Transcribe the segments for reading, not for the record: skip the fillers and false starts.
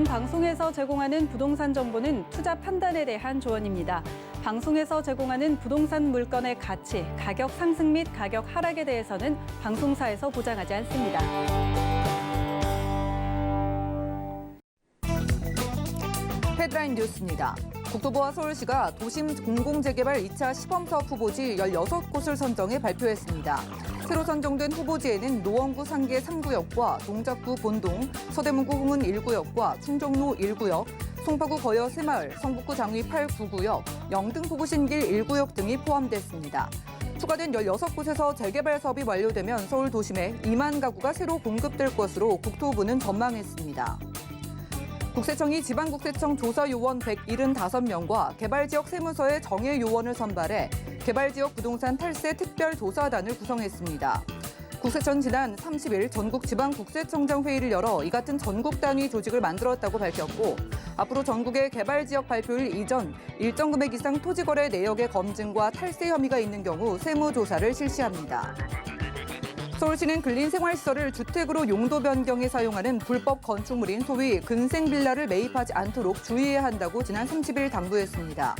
방송에서 제공하는 부동산 정보는 투자 판단에 대한 조언입니다. 방송에서 제공하는 부동산 물건의 가치, 가격 상승 및 가격 하락에 대해서는 방송사에서 보장하지 않습니다. 헤드라인 뉴스입니다. 국토부와 서울시가 도심 공공재개발 2차 시범사업 후보지 16곳을 선정해 발표했습니다. 새로 선정된 후보지에는 노원구 상계 3구역과 동작구 본동, 서대문구 홍은 1구역과 충정로 1구역, 송파구 거여 새마을, 성북구 장위 8, 9구역, 영등포구 신길 1구역 등이 포함됐습니다. 추가된 16곳에서 재개발 사업이 완료되면 서울 도심에 2만 가구가 새로 공급될 것으로 국토부는 전망했습니다. 국세청이 지방국세청 조사요원 175명과 개발지역 세무서의 정예요원을 선발해 개발지역 부동산 탈세 특별조사단을 구성했습니다. 국세청은 지난 30일 전국지방국세청장 회의를 열어 이 같은 전국 단위 조직을 만들었다고 밝혔고 앞으로 전국의 개발지역 발표일 이전 일정 금액 이상 토지거래 내역의 검증과 탈세 혐의가 있는 경우 세무조사를 실시합니다. 서울시는 근린생활시설을 주택으로 용도 변경에 사용하는 불법 건축물인 소위 근생빌라를 매입하지 않도록 주의해야 한다고 지난 30일 당부했습니다.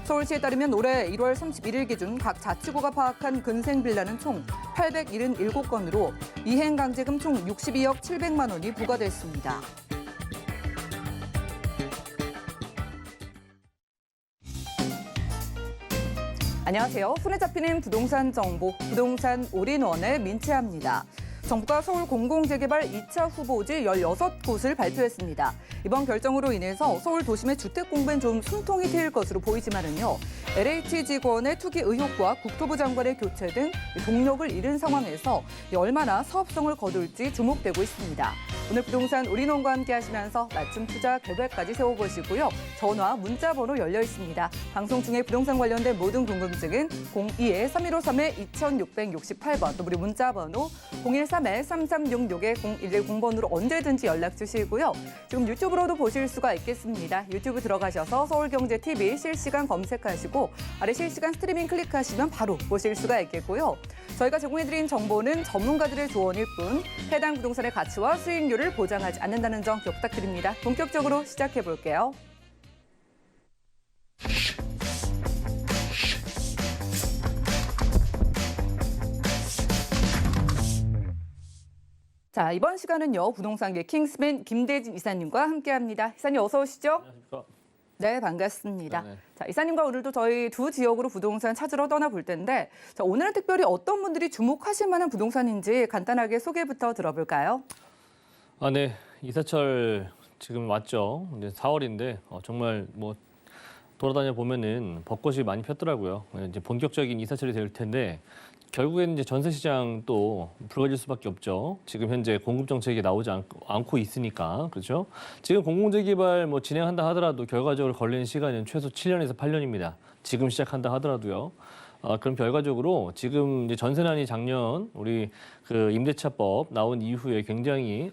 서울시에 따르면 올해 1월 31일 기준 각 자치구가 파악한 근생빌라는 총 877건으로 이행강제금 총 62억 700만 원이 부과됐습니다. 안녕하세요. 손에 잡히는 부동산 정보, 부동산 올인원의 민채합니다. 정부가 서울 공공재개발 2차 후보지 16곳을 발표했습니다. 이번 결정으로 인해서 서울 도심의 주택 공부엔 좀 숨통이 트일 것으로 보이지만은요. LH 직원의 투기 의혹과 국토부 장관의 교체 등 동력을 잃은 상황에서 얼마나 사업성을 거둘지 주목되고 있습니다. 오늘 부동산 올인원과 함께 하시면서 맞춤 투자 계획까지 세워보시고요. 전화, 문자 번호 열려 있습니다. 방송 중에 부동산 관련된 모든 궁금증은 02-3153-2668번 또 우리 문자 번호 013-3366-0110번으로 언제든지 연락 주시고요. 지금 유튜브로도 보실 수가 있겠습니다. 유튜브 들어가셔서 서울경제TV 실시간 검색하시고 아래 실시간 스트리밍 클릭하시면 바로 보실 수가 있겠고요. 저희가 제공해드린 정보는 전문가들의 조언일 뿐 해당 부동산의 가치와 수익률을 보장하지 않는다는 점 기억 부탁드립니다. 본격적으로 시작해볼게요. 자, 이번 시간은요. 부동산계 킹스맨 김대진 이사님과 함께합니다. 이사님 어서 오시죠. 안녕하십니까. 네, 반갑습니다. 네네. 자, 이사님과 오늘도 저희 두 지역으로 부동산 찾으러 떠나볼 텐데 자, 오늘은 특별히 어떤 분들이 주목하실 만한 부동산인지 간단하게 소개부터 들어볼까요? 네. 이사철 지금 왔죠. 이제 4월인데 정말 뭐 돌아다녀 보면은 벚꽃이 많이 폈더라고요. 이제 본격적인 이사철이 될 텐데 결국에는 이제 전세 시장 또 불거질 수밖에 없죠. 지금 현재 공급 정책이 나오지 않고 있으니까 그렇죠. 지금 공공재개발 뭐 진행한다 하더라도 결과적으로 걸리는 시간은 최소 7년에서 8년입니다. 지금 시작한다 하더라도요. 그럼 결과적으로 지금 이제 전세난이 작년 우리 그 임대차법 나온 이후에 굉장히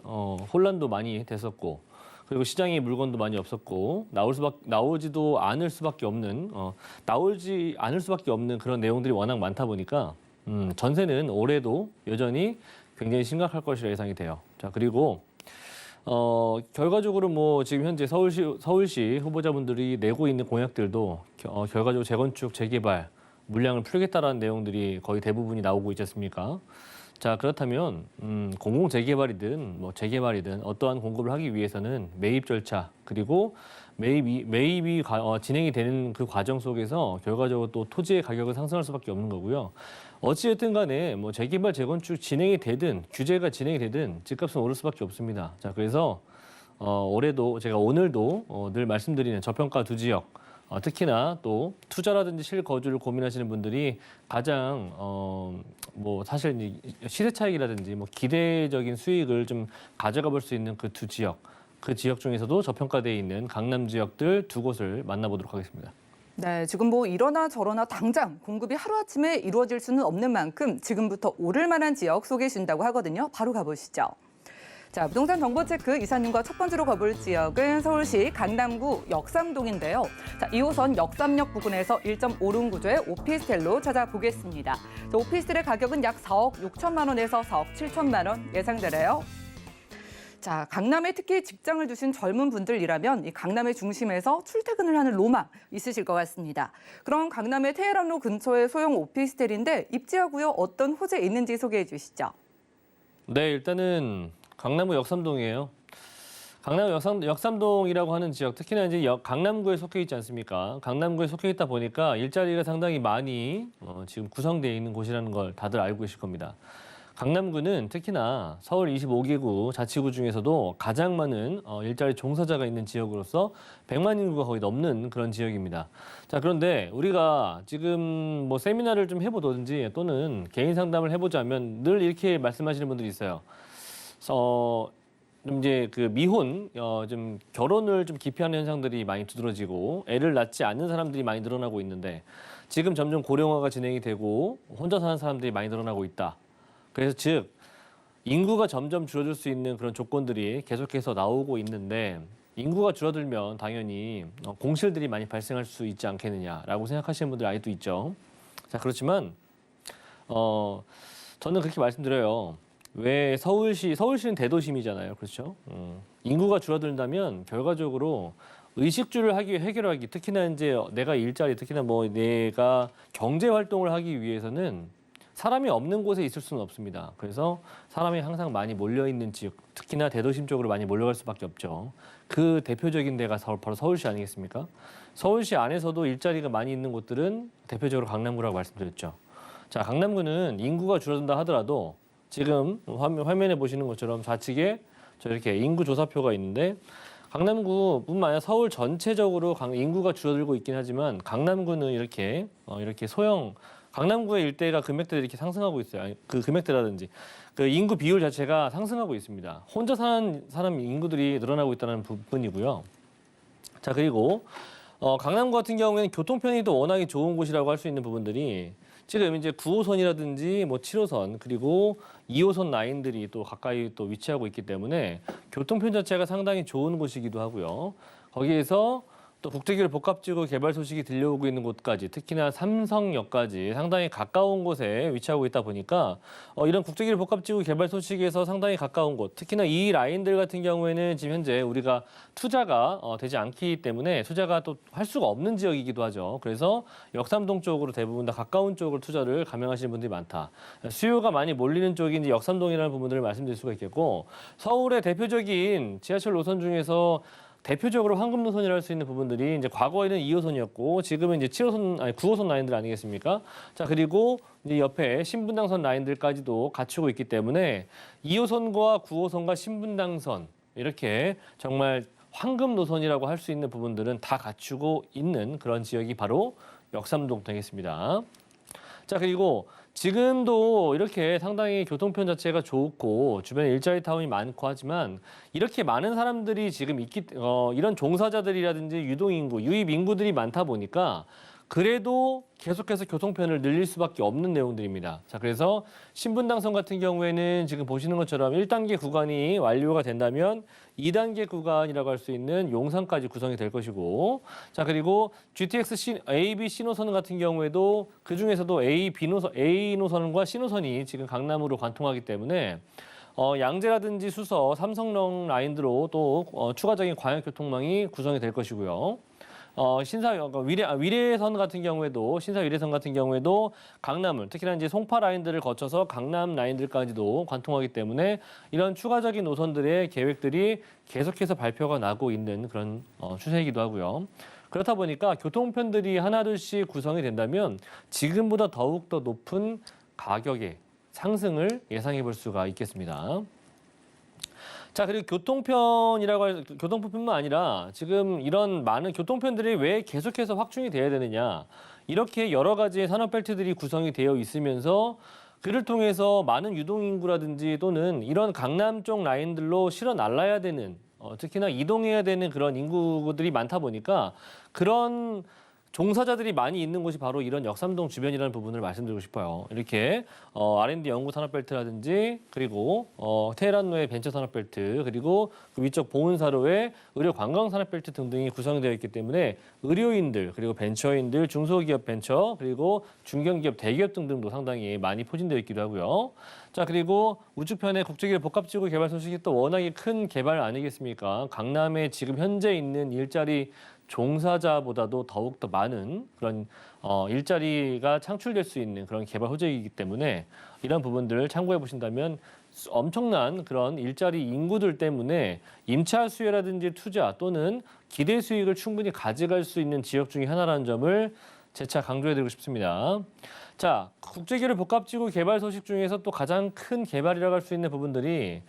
혼란도 많이 됐었고. 그리고 시장에 물건도 많이 없었고 나오지도 않을 수밖에 없는 나오지 않을 수밖에 없는 그런 내용들이 워낙 많다 보니까 전세는 올해도 여전히 굉장히 심각할 것이라 예상이 돼요. 자, 그리고 결과적으로 뭐 지금 현재 서울시 후보자분들이 내고 있는 공약들도 결과적으로 재건축, 재개발 물량을 풀겠다라는 내용들이 거의 대부분이 나오고 있지 않습니까? 자, 그렇다면 공공 재개발이든 뭐 재개발이든 어떠한 공급을 하기 위해서는 매입 절차 그리고 매입이 진행이 되는 그 과정 속에서 결과적으로 또 토지의 가격은 상승할 수밖에 없는 거고요. 어찌됐든 간에 뭐 재개발, 재건축 진행이 되든 규제가 진행이 되든 집값은 오를 수밖에 없습니다. 자, 그래서 올해도 제가 오늘도 늘 말씀드리는 저평가 두 지역 특히나 또 투자라든지 실거주를 고민하시는 분들이 가장 뭐 사실 시세 차익이라든지 뭐 기대적인 수익을 좀 가져가 볼 수 있는 그 두 지역, 그 지역 중에서도 저평가되어 있는 강남 지역들 두 곳을 만나보도록 하겠습니다. 네, 지금 뭐 이러나 저러나 당장 공급이 하루아침에 이루어질 수는 없는 만큼 지금부터 오를 만한 지역 소개해 준다고 하거든요. 바로 가보시죠. 자, 부동산 정보체크 이사님과 첫 번째로 가볼 지역은 서울시 강남구 역삼동인데요. 자, 2호선 역삼역 부근에서 1.5룸 구조의 오피스텔로 찾아보겠습니다. 자, 오피스텔의 가격은 약 4억 6천만 원에서 4억 7천만 원 예상되네요. 자, 강남에 특히 직장을 두신 젊은 분들이라면 이 강남의 중심에서 출퇴근을 하는 로망 있으실 것 같습니다. 그럼 강남의 테헤란로 근처의 소형 오피스텔인데 입지하고요. 어떤 호재에 있는지 소개해 주시죠. 네, 일단은 강남구 역삼동이에요. 강남 역삼동이라고 하는 지역, 특히나 이제 강남구에 속해 있지 않습니까? 강남구에 속해 있다 보니까 일자리가 상당히 많이 지금 구성되어 있는 곳이라는 걸 다들 알고 계실 겁니다. 강남구는 특히나 서울 25개구 자치구 중에서도 가장 많은 일자리 종사자가 있는 지역으로서 100만 인구가 거의 넘는 그런 지역입니다. 자, 그런데 우리가 지금 뭐 세미나를 좀 해보든지 또는 개인 상담을 해보자면 늘 이렇게 말씀하시는 분들이 있어요. 좀 이제 그 미혼, 좀 결혼을 좀 기피하는 현상들이 많이 두드러지고 애를 낳지 않는 사람들이 많이 늘어나고 있는데 지금 점점 고령화가 진행이 되고 혼자 사는 사람들이 많이 늘어나고 있다. 그래서 즉 인구가 점점 줄어들 수 있는 그런 조건들이 계속해서 나오고 있는데 인구가 줄어들면 당연히 공실들이 많이 발생할 수 있지 않겠느냐라고 생각하시는 분들이 아직도 있죠. 자, 그렇지만 저는 그렇게 말씀드려요. 왜 서울시는 대도심이잖아요. 그렇죠? 인구가 줄어든다면 결과적으로 의식주를 해결하기, 특히나 이제 내가 일자리, 특히나 뭐 내가 경제 활동을 하기 위해서는 사람이 없는 곳에 있을 수는 없습니다. 그래서 사람이 항상 많이 몰려있는 지역, 특히나 대도심 쪽으로 많이 몰려갈 수밖에 없죠. 그 대표적인 데가 바로 서울시 아니겠습니까? 서울시 안에서도 일자리가 많이 있는 곳들은 대표적으로 강남구라고 말씀드렸죠. 자, 강남구는 인구가 줄어든다 하더라도 지금 화면에 보시는 것처럼 좌측에 저렇게 인구 조사표가 있는데 강남구뿐만 아니라 서울 전체적으로 인구가 줄어들고 있긴 하지만 강남구는 이렇게 소형 강남구의 일대가 금액대들이 이렇게 상승하고 있어요. 아니, 그 금액대라든지 그 인구 비율 자체가 상승하고 있습니다. 혼자 사는 사람 인구들이 늘어나고 있다는 부분이고요. 자, 그리고 강남구 같은 경우에는 교통 편의도 워낙에 좋은 곳이라고 할 수 있는 부분들이 지금 이제 9호선이라든지 뭐 7호선 그리고 2호선 라인들이 또 가까이 또 위치하고 있기 때문에 교통편 자체가 상당히 좋은 곳이기도 하고요. 거기에서 또 국제기술 복합지구 개발 소식이 들려오고 있는 곳까지 특히나 삼성역까지 상당히 가까운 곳에 위치하고 있다 보니까 이런 국제기술 복합지구 개발 소식에서 상당히 가까운 곳 특히나 이 라인들 같은 경우에는 지금 현재 우리가 투자가 되지 않기 때문에 투자가 또 할 수가 없는 지역이기도 하죠. 그래서 역삼동 쪽으로 대부분 다 가까운 쪽으로 투자를 감행하시는 분들이 많다. 수요가 많이 몰리는 쪽이 이제 역삼동이라는 부분들을 말씀드릴 수가 있겠고 서울의 대표적인 지하철 노선 중에서 대표적으로 황금 노선이라 할 수 있는 부분들이 이제 과거에는 2호선이었고 지금은 이제 9호선 라인들 아니겠습니까? 자, 그리고 이제 옆에 신분당선 라인들까지도 갖추고 있기 때문에 2호선과 9호선과 신분당선 이렇게 정말 황금 노선이라고 할 수 있는 부분들은 다 갖추고 있는 그런 지역이 바로 역삼동 되겠습니다. 자, 그리고 지금도 이렇게 상당히 교통편 자체가 좋고 주변에 일자리 타운이 많고 하지만 이렇게 많은 사람들이 지금 이런 종사자들이라든지 유동인구, 유입인구들이 많다 보니까 그래도 계속해서 교통편을 늘릴 수밖에 없는 내용들입니다. 자, 그래서 신분당선 같은 경우에는 지금 보시는 것처럼 1단계 구간이 완료가 된다면 2단계 구간이라고 할 수 있는 용산까지 구성이 될 것이고 자, 그리고 GTX A, B, C 노선 같은 경우에도 그중에서도 A 노선과 C 노선이 지금 강남으로 관통하기 때문에 양재라든지 수서, 삼성동 라인으로 또 추가적인 광역교통망이 구성이 될 것이고요. 위례선 같은 경우에도 신사 위례선 같은 경우에도 강남을 특히나 이제 송파 라인들을 거쳐서 강남 라인들까지도 관통하기 때문에 이런 추가적인 노선들의 계획들이 계속해서 발표가 나고 있는 그런 추세이기도 하고요. 그렇다 보니까 교통편들이 하나둘씩 구성이 된다면 지금보다 더욱 더 높은 가격의 상승을 예상해 볼 수가 있겠습니다. 자, 그리고 교통편뿐만 아니라 지금 이런 많은 교통편들이 왜 계속해서 확충이 돼야 되느냐. 이렇게 여러 가지의 산업벨트들이 구성이 되어 있으면서 그를 통해서 많은 유동인구라든지 또는 이런 강남 쪽 라인들로 실어 날라야 되는 특히나 이동해야 되는 그런 인구들이 많다 보니까 그런 종사자들이 많이 있는 곳이 바로 이런 역삼동 주변이라는 부분을 말씀드리고 싶어요. 이렇게 R&D 연구 산업벨트라든지 그리고 테헤란로의 벤처 산업벨트 그리고 그 위쪽 보은사로의 의료 관광 산업벨트 등등이 구성되어 있기 때문에 의료인들 그리고 벤처인들 중소기업 벤처 그리고 중견기업 대기업 등등도 상당히 많이 포진되어 있기도 하고요. 자 그리고 우측편에 국제기술 복합지구 개발 소식이 또 워낙에 큰 개발 아니겠습니까? 강남에 지금 현재 있는 일자리 종사자보다도 더욱더 많은 그런 일자리가 창출될 수 있는 그런 개발 호재이기 때문에 이런 부분들을 참고해 보신다면 엄청난 그런 일자리 인구들 때문에 임차 수요라든지 투자 또는 기대 수익을 충분히 가져갈 수 있는 지역 중에 하나라는 점을 재차 강조해드리고 싶습니다. 자, 국제기술 복합지구 개발 소식 중에서 또 가장 큰 개발이라고 할 수 있는 부분들이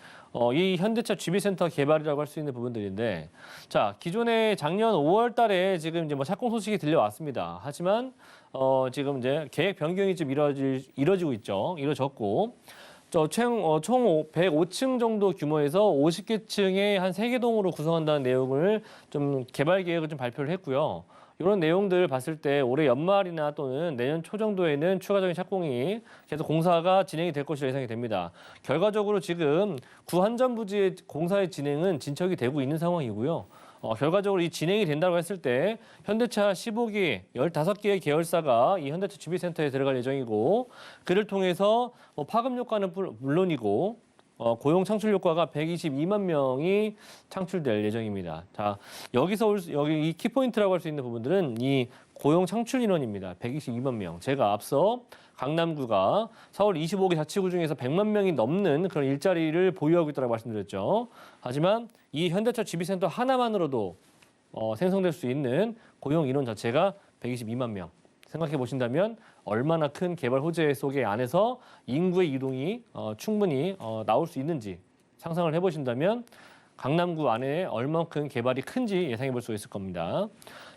이 현대차 GB센터 개발이라고 할 수 있는 부분들인데, 자, 기존에 작년 5월 달에 지금 이제 뭐 착공 소식이 들려왔습니다. 하지만 지금 이제 계획 변경이 좀 이루어지고 있죠. 이루어졌고, 총 105층 정도 규모에서 50개층의 한 3개 동으로 구성한다는 내용을 좀 개발 계획을 좀 발표를 했고요. 이런 내용들 봤을 때 올해 연말이나 또는 내년 초 정도에는 추가적인 착공이 계속 공사가 진행이 될 것으로 예상이 됩니다. 결과적으로 지금 구한전 부지의 공사의 진행은 진척이 되고 있는 상황이고요. 결과적으로 이 진행이 된다고 했을 때 현대차 15기, 15개의 계열사가 이 현대차 GB센터에 들어갈 예정이고 그를 통해서 파급 효과는 물론이고 고용 창출 효과가 122만 명이 창출될 예정입니다. 자, 여기서 여기 이 키포인트라고 할 수 있는 부분들은 이 고용 창출 인원입니다. 122만 명. 제가 앞서 강남구가 서울 25개 자치구 중에서 100만 명이 넘는 그런 일자리를 보유하고 있다고 말씀드렸죠. 하지만 이 현대차 GB센터 하나만으로도 생성될 수 있는 고용 인원 자체가 122만 명. 생각해 보신다면 얼마나 큰 개발 호재 속에 안에서 인구의 이동이 충분히 나올 수 있는지 상상을 해보신다면 강남구 안에 얼만큼 개발이 큰지 예상해 볼 수 있을 겁니다.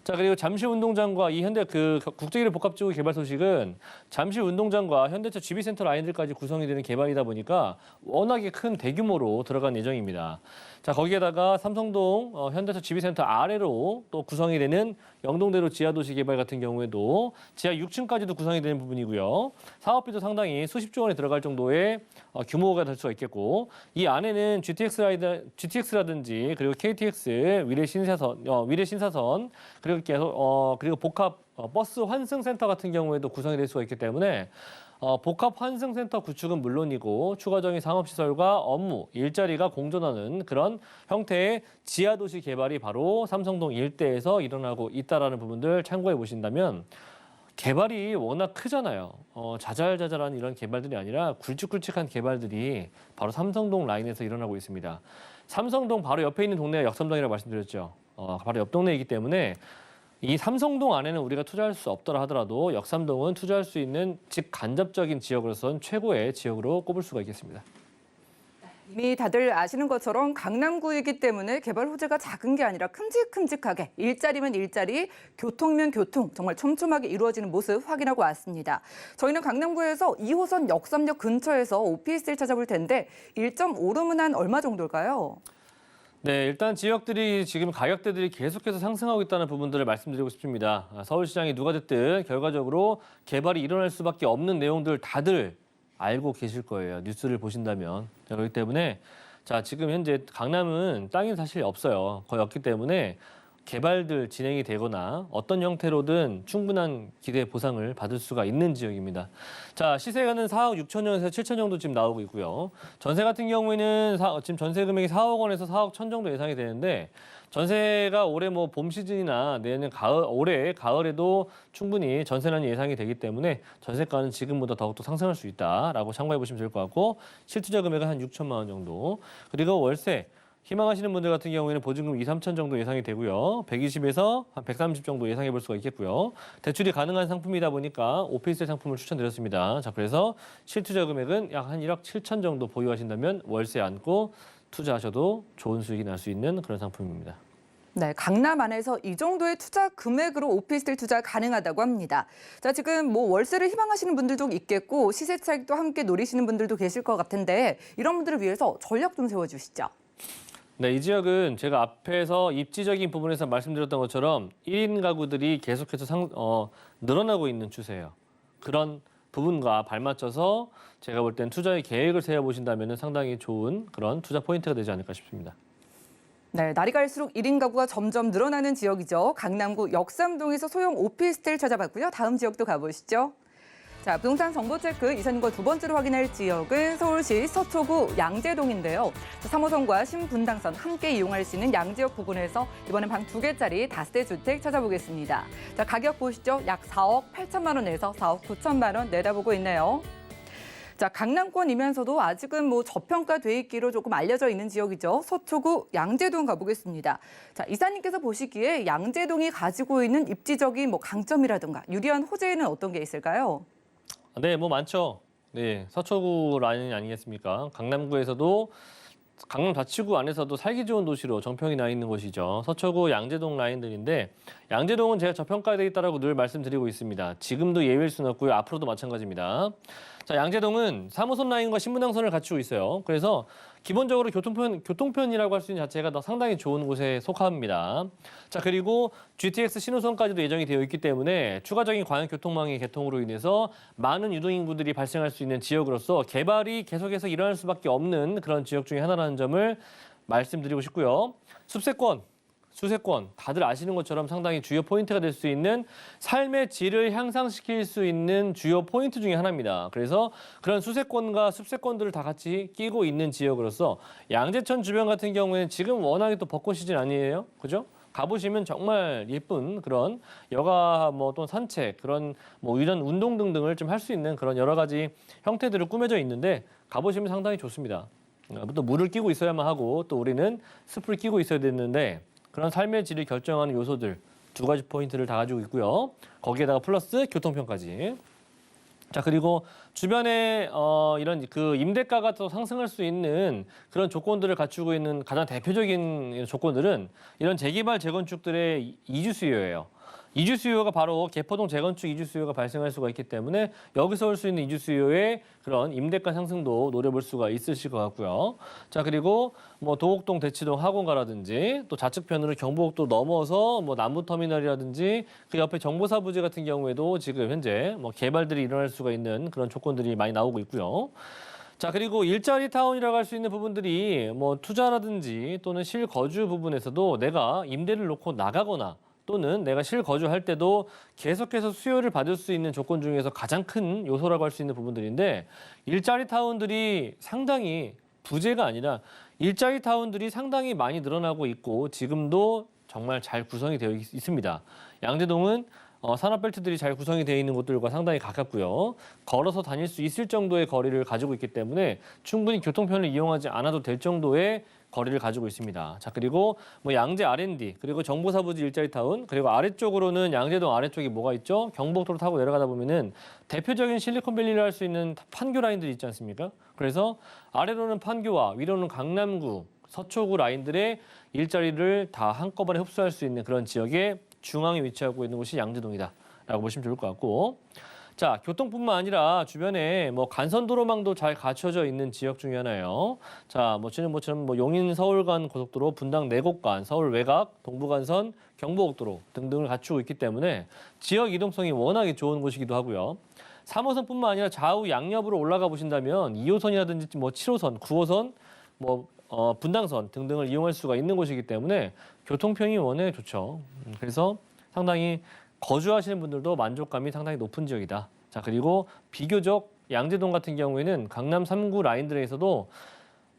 자 그리고 잠실운동장과 이 현대 국제기술 복합지구 개발 소식은 잠실운동장과 현대차 GB센터 라인들까지 구성이 되는 개발이다 보니까 워낙에 큰 대규모로 들어간 예정입니다. 자 거기에다가 삼성동 현대차 GB센터 아래로 또 구성이 되는 영동대로 지하도시 개발 같은 경우에도 지하 6층까지도 구성이 되는 부분이고요. 사업비도 상당히 수십조 원에 들어갈 정도의 규모가 될 수가 있겠고 이 안에는 GTX라든지 그리고 KTX 위례 신사선 그리고 복합 버스 환승센터 같은 경우에도 구성이 될 수가 있기 때문에 복합 환승센터 구축은 물론이고 추가적인 상업시설과 업무, 일자리가 공존하는 그런 형태의 지하도시 개발이 바로 삼성동 일대에서 일어나고 있다는 부분들 참고해 보신다면 개발이 워낙 크잖아요. 자잘자잘한 이런 개발들이 아니라 굵직굵직한 개발들이 바로 삼성동 라인에서 일어나고 있습니다. 삼성동 바로 옆에 있는 동네가 역삼동이라고 말씀드렸죠. 바로 옆 동네이기 때문에 이 삼성동 안에는 우리가 투자할 수 없더라 하더라도 역삼동은 투자할 수 있는 직간접적인 지역으로선 최고의 지역으로 꼽을 수가 있겠습니다. 이미 다들 아시는 것처럼 강남구이기 때문에 개발 호재가 작은 게 아니라 큼직큼직하게 일자리면 일자리, 교통이면 교통 정말 촘촘하게 이루어지는 모습 확인하고 왔습니다. 저희는 강남구에서 2호선 역삼역 근처에서 오피스를 찾아볼 텐데 1.5룸은 얼마 정도일까요? 네, 일단 지역들이 지금 가격대들이 계속해서 상승하고 있다는 부분들을 말씀드리고 싶습니다. 서울시장이 누가 됐든 결과적으로 개발이 일어날 수밖에 없는 내용들 다들 알고 계실 거예요. 뉴스를 보신다면. 그렇기 때문에 자 지금 현재 강남은 땅이 사실 없어요. 거의 없기 때문에 개발들 진행이 되거나 어떤 형태로든 충분한 기대 보상을 받을 수가 있는 지역입니다. 자, 시세가는 4억 6천에서 7천 정도 지금 나오고 있고요. 전세 같은 경우에는 지금 전세 금액이 4억 원에서 4억 천 정도 예상이 되는데 전세가 올해 뭐 봄 시즌이나 내년 올해 가을에도 충분히 전세난이 예상이 되기 때문에 전세가는 지금보다 더욱더 상승할 수 있다라고 참고해 보시면 좋을 것 같고 실투자 금액은 한 6천만 원 정도. 그리고 월세 희망하시는 분들 같은 경우에는 보증금 2, 3천 정도 예상이 되고요. 120에서 한 130 정도 예상해 볼 수가 있겠고요. 대출이 가능한 상품이다 보니까 오피스텔 상품을 추천드렸습니다. 자, 그래서 실투자 금액은 약 한 1억 7천 정도 보유하신다면 월세 안고 투자하셔도 좋은 수익이 날 수 있는 그런 상품입니다. 네, 강남 안에서 이 정도의 투자 금액으로 오피스텔 투자 가능하다고 합니다. 자, 지금 뭐 월세를 희망하시는 분들도 있겠고 시세 차익도 함께 노리시는 분들도 계실 것 같은데 이런 분들을 위해서 전략 좀 세워주시죠. 네, 이 지역은 제가 앞에서 입지적인 부분에서 말씀드렸던 것처럼 1인 가구들이 계속해서 늘어나고 있는 추세예요. 그런 부분과 발맞춰서 제가 볼 땐 투자의 계획을 세워보신다면 상당히 좋은 그런 투자 포인트가 되지 않을까 싶습니다. 네, 날이 갈수록 1인 가구가 점점 늘어나는 지역이죠. 강남구 역삼동에서 소형 오피스텔 찾아봤고요. 다음 지역도 가보시죠. 자, 부동산 정보 체크 이사님과 두 번째로 확인할 지역은 서울시 서초구 양재동인데요. 3호선과 신분당선 함께 이용할 수 있는 양지역 부근에서 이번엔 방 2개짜리 다세대 주택 찾아보겠습니다. 자, 가격 보시죠. 약 4억 8천만 원에서 4억 9천만 원 내다보고 있네요. 자, 강남권이면서도 아직은 저평가돼 있기로 조금 알려져 있는 지역이죠. 서초구 양재동 가보겠습니다. 자, 이사님께서 보시기에 양재동이 가지고 있는 입지적인 강점이라든가 유리한 호재는 어떤 게 있을까요? 네, 많죠. 네, 서초구 라인 아니겠습니까? 강남구에서도 강남 자치구 안에서도 살기 좋은 도시로 정평이 나 있는 곳이죠. 서초구 양재동 라인들인데 양재동은 제가 저평가되어 있다고 늘 말씀드리고 있습니다. 지금도 예외일 수는 없고요. 앞으로도 마찬가지입니다. 자, 양재동은 3호선 라인과 신분당선을 갖추고 있어요. 그래서 기본적으로 교통편이라고 할 수 있는 자체가 상당히 좋은 곳에 속합니다. 자, 그리고 GTX 신호선까지도 예정이 되어 있기 때문에 추가적인 광역교통망의 개통으로 인해서 많은 유동인구들이 발생할 수 있는 지역으로서 개발이 계속해서 일어날 수밖에 없는 그런 지역 중에 하나라는 점을 말씀드리고 싶고요. 숲세권, 수세권, 다들 아시는 것처럼 상당히 주요 포인트가 될 수 있는 삶의 질을 향상시킬 수 있는 주요 포인트 중에 하나입니다. 그래서 그런 수세권과 숲세권들을 다 같이 끼고 있는 지역으로서 양재천 주변 같은 경우에는 지금 워낙에 또 벚꽃 시즌 아니에요? 그죠? 가보시면 정말 예쁜 그런 여가 또 산책, 그런 이런 운동 등등을 좀 할 수 있는 그런 여러 가지 형태들을 꾸며져 있는데 가보시면 상당히 좋습니다. 또 물을 끼고 있어야만 하고 또 우리는 숲을 끼고 있어야 되는데 그런 삶의 질을 결정하는 요소들 2가지 포인트를 다 가지고 있고요. 거기에다가 플러스 교통편까지. 자, 그리고 주변에 이런 그 임대가가 또 상승할 수 있는 그런 조건들을 갖추고 있는 가장 대표적인 조건들은 이런 재개발 재건축들의 이주 수요예요. 이주 수요가 바로 개포동 재건축 이주 수요가 발생할 수가 있기 때문에 여기서 올 수 있는 이주 수요의 그런 임대가 상승도 노려볼 수가 있으실 것 같고요. 자, 그리고 도곡동, 대치동, 학원가라든지 또 좌측편으로 경부곡도 넘어서 남부터미널이라든지 그 옆에 정보사 부지 같은 경우에도 지금 현재 개발들이 일어날 수가 있는 그런 조건들이 많이 나오고 있고요. 자, 그리고 일자리 타운이라고 할 수 있는 부분들이 투자라든지 또는 실거주 부분에서도 내가 임대를 놓고 나가거나 또는 내가 실거주할 때도 계속해서 수요를 받을 수 있는 조건 중에서 가장 큰 요소라고 할 수 있는 부분들인데 일자리 타운들이 상당히 부재가 아니라 일자리 타운들이 상당히 많이 늘어나고 있고 지금도 정말 잘 구성이 되어 있습니다. 양재동은 산업벨트들이 잘 구성이 되어 있는 곳들과 상당히 가깝고요. 걸어서 다닐 수 있을 정도의 거리를 가지고 있기 때문에 충분히 교통편을 이용하지 않아도 될 정도의 거리를 가지고 있습니다. 자, 그리고 양재 R&D, 그리고 정보사부지 일자리타운, 그리고 아래쪽으로는 양재동 아래쪽에 뭐가 있죠? 경복도로 타고 내려가다 보면은 대표적인 실리콘밸리를 할 수 있는 판교 라인들이 있지 않습니까? 그래서 아래로는 판교와 위로는 강남구, 서초구 라인들의 일자리를 다 한꺼번에 흡수할 수 있는 그런 지역의 중앙에 위치하고 있는 곳이 양재동이다라고 보시면 좋을 것 같고, 자, 교통뿐만 아니라 주변에 간선도로망도 잘 갖춰져 있는 지역 중에 하나예요. 자, 지는 것처럼 용인 서울 간 고속도로, 분당 내곡 간, 서울 외곽, 동부간선, 경부고속도로 등등을 갖추고 있기 때문에 지역 이동성이 워낙에 좋은 곳이기도 하고요. 3호선뿐만 아니라 좌우 양옆으로 올라가 보신다면 2호선이라든지 7호선, 9호선, 분당선 등등을 이용할 수가 있는 곳이기 때문에 교통편이 워낙에 좋죠. 그래서 상당히 거주하시는 분들도 만족감이 상당히 높은 지역이다. 자, 그리고 비교적 양재동 같은 경우에는 강남 3구 라인들에서도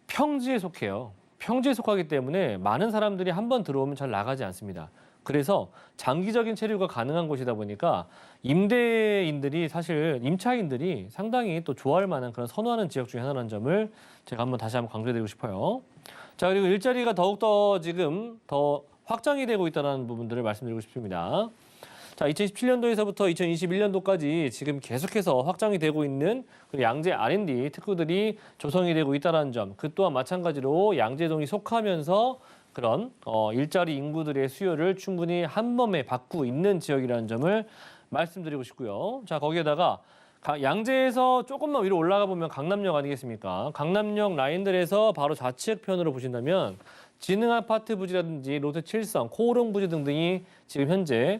평지에 속해요. 평지에 속하기 때문에 많은 사람들이 한번 들어오면 잘 나가지 않습니다. 그래서 장기적인 체류가 가능한 곳이다 보니까 임대인들이 사실 임차인들이 상당히 또 좋아할 만한 그런 선호하는 지역 중에 하나라는 점을 제가 다시 한번 강조드리고 싶어요. 자, 그리고 일자리가 더욱더 지금 더 확장이 되고 있다는 부분들을 말씀드리고 싶습니다. 자, 2017년도에서부터 2021년도까지 지금 계속해서 확장이 되고 있는 양재 R&D 특구들이 조성이 되고 있다는 점, 그 또한 마찬가지로 양재동이 속하면서 그런 일자리 인구들의 수요를 충분히 한 몸에 받고 있는 지역이라는 점을 말씀드리고 싶고요. 자, 거기에다가 양재에서 조금만 위로 올라가 보면 강남역 아니겠습니까? 강남역 라인들에서 바로 좌측 편으로 보신다면 진흥아파트 부지라든지 롯데7성, 코오롱 부지 등등이 지금 현재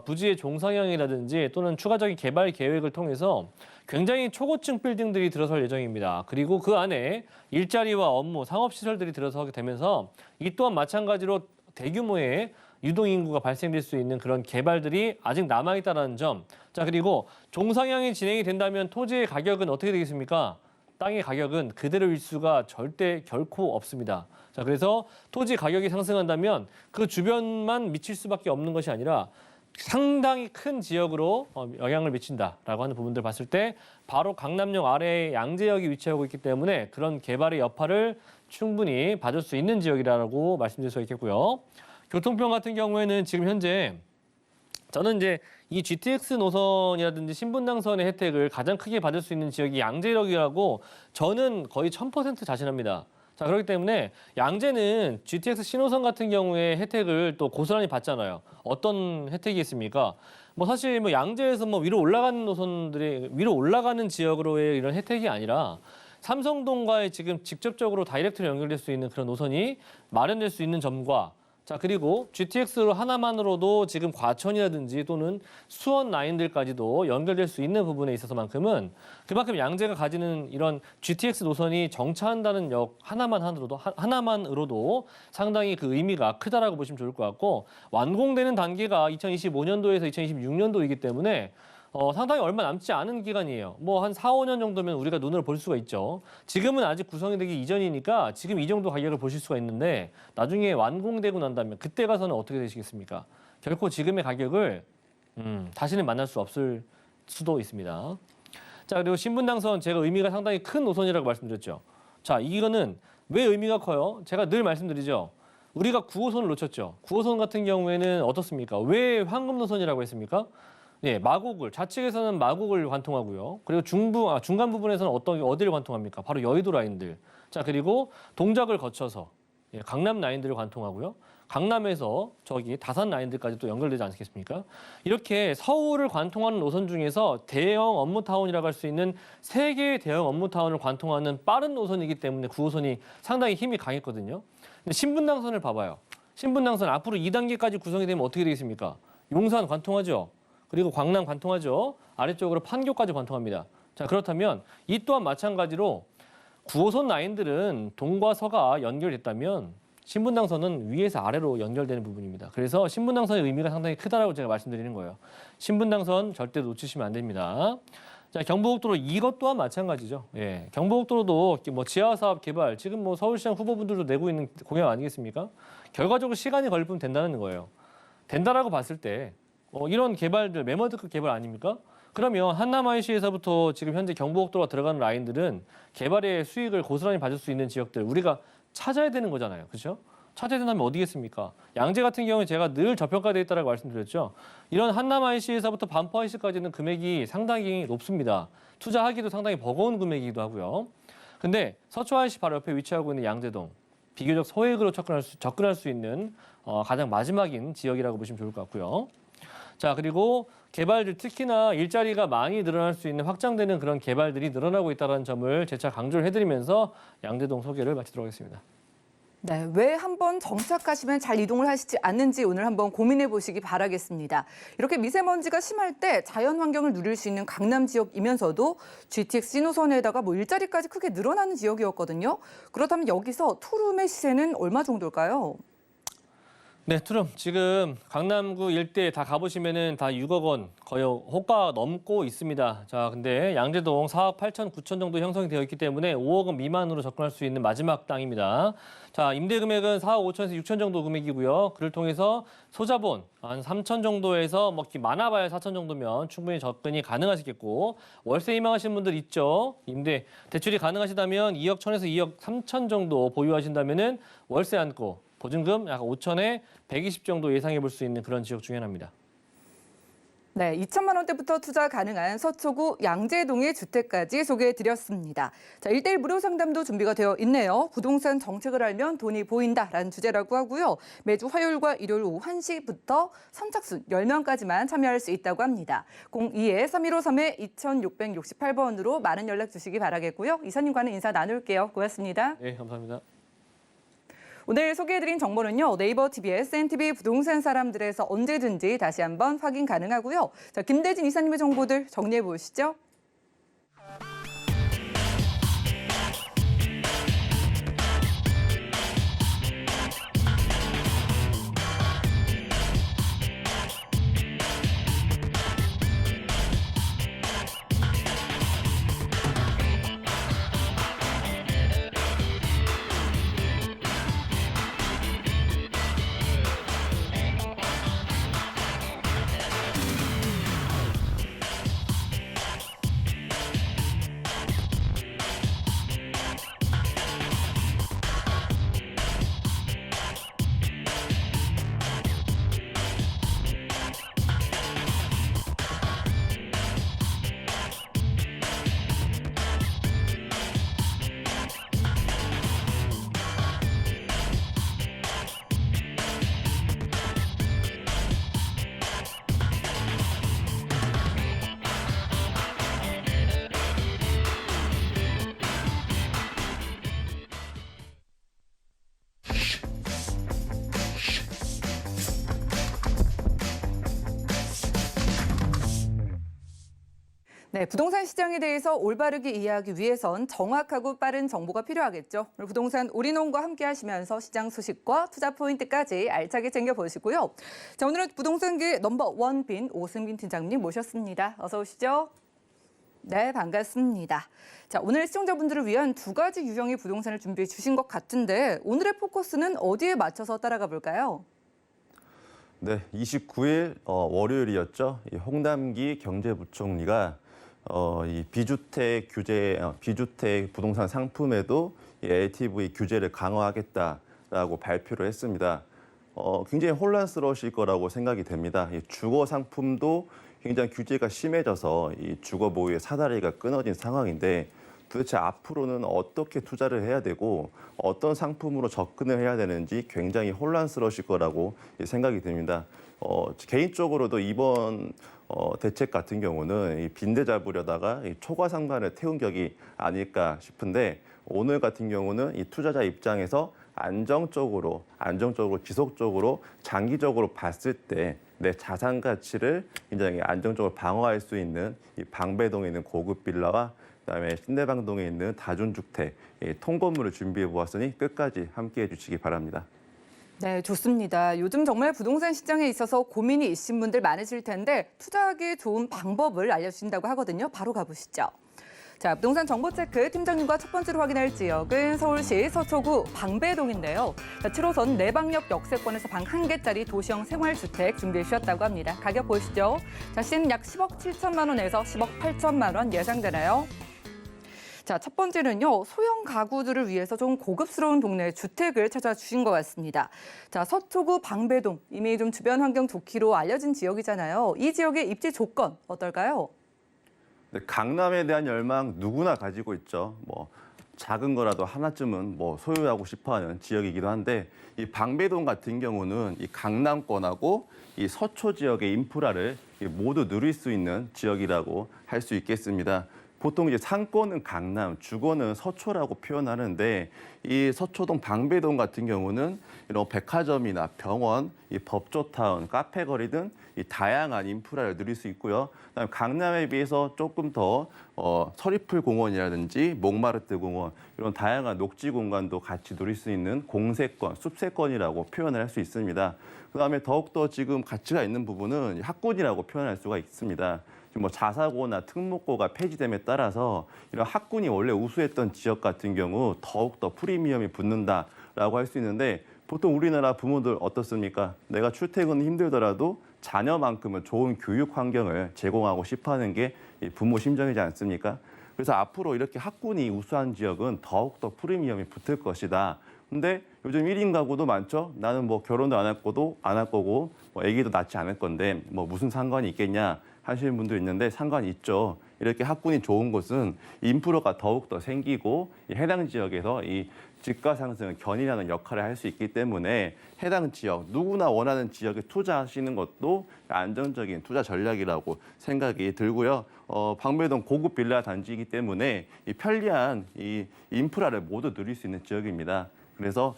부지의 종상향이라든지 또는 추가적인 개발 계획을 통해서 굉장히 초고층 빌딩들이 들어설 예정입니다. 그리고 그 안에 일자리와 업무, 상업시설들이 들어서게 되면서 이 또한 마찬가지로 대규모의 유동인구가 발생될 수 있는 그런 개발들이 아직 남아있다는 점. 자, 그리고 종상향이 진행이 된다면 토지의 가격은 어떻게 되겠습니까? 땅의 가격은 그대로일 수가 절대 결코 없습니다. 자, 그래서 토지 가격이 상승한다면 그 주변만 미칠 수밖에 없는 것이 아니라 상당히 큰 지역으로 영향을 미친다라고 하는 부분들 봤을 때 바로 강남역 아래에 양재역이 위치하고 있기 때문에 그런 개발의 여파를 충분히 받을 수 있는 지역이라고 말씀드릴 수 있겠고요. 교통편 같은 경우에는 지금 현재 저는 이제 이 GTX 노선이라든지 신분당선의 혜택을 가장 크게 받을 수 있는 지역이 양재역이라고 저는 거의 1000% 자신합니다. 자, 그렇기 때문에 양재는 GTX 신호선 같은 경우에 혜택을 또 고스란히 받잖아요. 어떤 혜택이 있습니까? 뭐 사실 뭐 양재에서 뭐 위로 올라가는 노선들이 위로 올라가는 지역으로의 이런 혜택이 아니라 삼성동과의 지금 직접적으로 다이렉트로 연결될 수 있는 그런 노선이 마련될 수 있는 점과 자, 그리고 GTX로 하나만으로도 지금 과천이라든지 또는 수원 라인들까지도 연결될 수 있는 부분에 있어서만큼은 그만큼 양재가 가지는 이런 GTX 노선이 정차한다는 역 하나만으로도 상당히 그 의미가 크다라고 보시면 좋을 것 같고 완공되는 단계가 2025년도에서 2026년도이기 때문에 상당히 얼마 남지 않은 기간이에요. 뭐 한 4, 5년 정도면 우리가 눈으로 볼 수가 있죠. 지금은 아직 구성이 되기 이전이니까 지금 이 정도 가격을 보실 수가 있는데 나중에 완공되고 난다면 그때 가서는 어떻게 되시겠습니까? 결코 지금의 가격을 다시는 만날 수 없을 수도 있습니다. 자, 그리고 신분당선 제가 의미가 상당히 큰 노선이라고 말씀드렸죠. 자, 이거는 왜 의미가 커요? 제가 늘 말씀드리죠. 우리가 9호선을 놓쳤죠. 9호선 같은 경우에는 어떻습니까? 왜 황금 노선이라고 했습니까? 예, 마곡을 좌측에서는 마곡을 관통하고요. 그리고 중간 부분에서는 어디를 관통합니까? 바로 여의도 라인들. 자, 그리고 동작을 거쳐서 강남 라인들을 관통하고요. 강남에서 저기 다산 라인들까지 또 연결되지 않겠습니까? 이렇게 서울을 관통하는 노선 중에서 대형 업무타운이라고 할 수 있는 3개의 대형 업무타운을 관통하는 빠른 노선이기 때문에 9호선이 상당히 힘이 강했거든요. 근데 신분당선을 봐봐요. 신분당선 앞으로 2단계까지 구성이 되면 어떻게 되겠습니까? 용산 관통하죠. 그리고 광남 관통하죠. 아래쪽으로 판교까지 관통합니다. 자, 그렇다면 이 또한 마찬가지로 9호선 라인들은 동과 서가 연결됐다면 신분당선은 위에서 아래로 연결되는 부분입니다. 그래서 신분당선의 의미가 상당히 크다라고 제가 말씀드리는 거예요. 신분당선 절대 놓치시면 안 됩니다. 자, 경부고속도로 이것 또한 마찬가지죠. 예, 경부고속도로도 뭐 지하사업 개발 지금 뭐 서울시장 후보분들도 내고 있는 공약 아니겠습니까? 결과적으로 시간이 걸릴 뿐 된다는 거예요. 된다라고 봤을 때 이런 개발들 매머드급 개발 아닙니까? 그러면 한남 IC에서부터 지금 현재 경부고속도로가 들어가는 라인들은 개발의 수익을 고스란히 받을 수 있는 지역들 우리가 찾아야 되는 거잖아요. 그렇죠? 찾아야 된다면 어디겠습니까? 양재 같은 경우에 제가 늘 저평가되어 있다고 말씀드렸죠. 이런 한남 IC에서부터 반포 IC까지는 금액이 상당히 높습니다. 투자하기도 상당히 버거운 금액이기도 하고요. 근데 서초 IC 바로 옆에 위치하고 있는 양재동 비교적 소액으로 접근할 수 있는 가장 마지막인 지역이라고 보시면 좋을 것 같고요. 자, 그리고 개발들 특히나 일자리가 많이 늘어날 수 있는 확장되는 그런 개발들이 늘어나고 있다는 점을 재차 강조를 해드리면서 양재동 소개를 마치도록 하겠습니다. 네, 왜 한번 정착하시면 잘 이동을 하시지 않는지 오늘 한번 고민해 보시기 바라겠습니다. 이렇게 미세먼지가 심할 때 자연 환경을 누릴 수 있는 강남 지역이면서도 GTX 신호선에다가 뭐 일자리까지 크게 늘어나는 지역이었거든요. 그렇다면 여기서 투룸의 시세는 얼마 정도일까요? 네, 투룸 지금 강남구 일대 다 가보시면은 다 6억 원 거의 호가 넘고 있습니다. 자, 근데 양재동 4억 8천 9천 정도 형성이 되어 있기 때문에 5억 원 미만으로 접근할 수 있는 마지막 땅입니다. 자, 임대 금액은 4억 5천에서 6천 정도 금액이고요. 그를 통해서 소자본 한 3천 정도에서 뭐 많아봐야 4천 정도면 충분히 접근이 가능하시겠고 월세 희망하시는 분들 있죠. 임대 대출이 가능하시다면 2억 1천에서 2억 3천 정도 보유하신다면은 월세 안고 보증금 약 5천에 120 정도 예상해 볼 수 있는 그런 지역 중에 하나입니다. 네, 2천만 원대부터 투자 가능한 서초구 양재동의 주택까지 소개해드렸습니다. 자, 1대1 무료 상담도 준비가 되어 있네요. 부동산 정책을 알면 돈이 보인다라는 주제라고 하고요. 매주 화요일과 일요일 오후 1시부터 선착순 10명까지만 참여할 수 있다고 합니다. 02-3153-2668번으로 많은 연락 주시기 바라겠고요. 이사님과는 인사 나눌게요. 고맙습니다. 네, 감사합니다. 오늘 소개해드린 정보는요. 네이버 TV의 SNTV 부동산 사람들에서 언제든지 다시 한번 확인 가능하고요. 자, 김대진 이사님의 정보들 정리해 보시죠. 네, 부동산 시장에 대해서 올바르게 이해하기 위해선 정확하고 빠른 정보가 필요하겠죠. 오늘 부동산 올인원과 함께 하시면서 시장 소식과 투자 포인트까지 알차게 챙겨보시고요. 자, 오늘은 부동산계 넘버 원빈 오승빈 팀장님 모셨습니다. 어서 오시죠. 네, 반갑습니다. 자, 오늘 시청자분들을 위한 두 가지 유형의 부동산을 준비해 주신 것 같은데 오늘의 포커스는 어디에 맞춰서 따라가 볼까요? 네, 29일 월요일이었죠. 이 홍남기 경제부총리가 이 비주택 규제, 비주택 부동산 상품에도 이 LTV 규제를 강화하겠다라고 발표를 했습니다. 굉장히 혼란스러우실 거라고 생각이 됩니다. 이 주거 상품도 굉장히 규제가 심해져서 이 주거 보유의 사다리가 끊어진 상황인데 도대체 앞으로는 어떻게 투자를 해야 되고 어떤 상품으로 접근을 해야 되는지 굉장히 혼란스러우실 거라고 생각이 됩니다. 개인적으로도 이번 대책 같은 경우는 이 빈대 잡으려다가 이 초과 상반을 태운 격이 아닐까 싶은데 오늘 같은 경우는 이 투자자 입장에서 안정적으로 지속적으로 장기적으로 봤을 때 내 자산 가치를 굉장히 안정적으로 방어할 수 있는 이 방배동에 있는 고급 빌라와 그다음에 신대방동에 있는 다중주택 통건물을 준비해 보았으니 끝까지 함께해 주시기 바랍니다. 네, 좋습니다. 요즘 정말 부동산 시장에 있어서 고민이 있으신 분들 많으실 텐데 투자하기 좋은 방법을 알려주신다고 하거든요. 바로 가보시죠. 자, 부동산 정보체크 팀장님과 첫 번째로 확인할 지역은 서울시 서초구 방배동인데요. 자, 7호선 내방역 역세권에서 방 1개짜리 도시형 생활주택 준비해 주셨다고 합니다. 가격 보시죠. 자, 시는 약 10억 7천만 원에서 10억 8천만 원 예상되나요? 자, 첫 번째는요. 소형 가구들을 위해서 좀 고급스러운 동네 주택을 찾아주신 것 같습니다. 자, 서초구 방배동. 이미 좀 주변 환경 좋기로 알려진 지역이잖아요. 이 지역의 입지 조건 어떨까요? 네, 강남에 대한 열망 누구나 가지고 있죠. 뭐 작은 거라도 하나쯤은 뭐 소유하고 싶어하는 지역이기도 한데 이 방배동 같은 경우는 이 강남권하고 이 서초 지역의 인프라를 모두 누릴 수 있는 지역이라고 할 수 있겠습니다. 보통 이제 상권은 강남, 주거는 서초라고 표현하는데 이 서초동 방배동 같은 경우는 이런 백화점이나 병원, 이 법조타운, 카페거리 등 이 다양한 인프라를 누릴 수 있고요. 그다음에 강남에 비해서 조금 더 서리풀 공원이라든지 몽마르트 공원 이런 다양한 녹지 공간도 같이 누릴 수 있는 공세권, 숲세권이라고 표현을 할 수 있습니다. 그다음에 더욱더 지금 가치가 있는 부분은 학군이라고 표현할 수가 있습니다. 지금 뭐 자사고나 특목고가 폐지됨에 따라서 이런 학군이 원래 우수했던 지역 같은 경우 더욱더 프리미엄이 붙는다라고 할 수 있는데 보통 우리나라 부모들 어떻습니까? 내가 출퇴근이 힘들더라도 자녀만큼은 좋은 교육 환경을 제공하고 싶어하는 게 부모 심정이지 않습니까? 그래서 앞으로 이렇게 학군이 우수한 지역은 더욱더 프리미엄이 붙을 것이다. 근데 요즘 1인 가구도 많죠. 나는 뭐 결혼도 안 할 거고 뭐 아기도 낳지 않을 건데 뭐 무슨 상관이 있겠냐 하시는 분도 있는데 상관이 있죠. 이렇게 학군이 좋은 곳은 인프라가 더욱더 생기고 이 해당 지역에서 이 집가 상승을 견인하는 역할을 할 수 있기 때문에 해당 지역, 누구나 원하는 지역에 투자하시는 것도 안정적인 투자 전략이라고 생각이 들고요. 방배동 고급 빌라 단지이기 때문에 이 편리한 이 인프라를 모두 누릴 수 있는 지역입니다. 그래서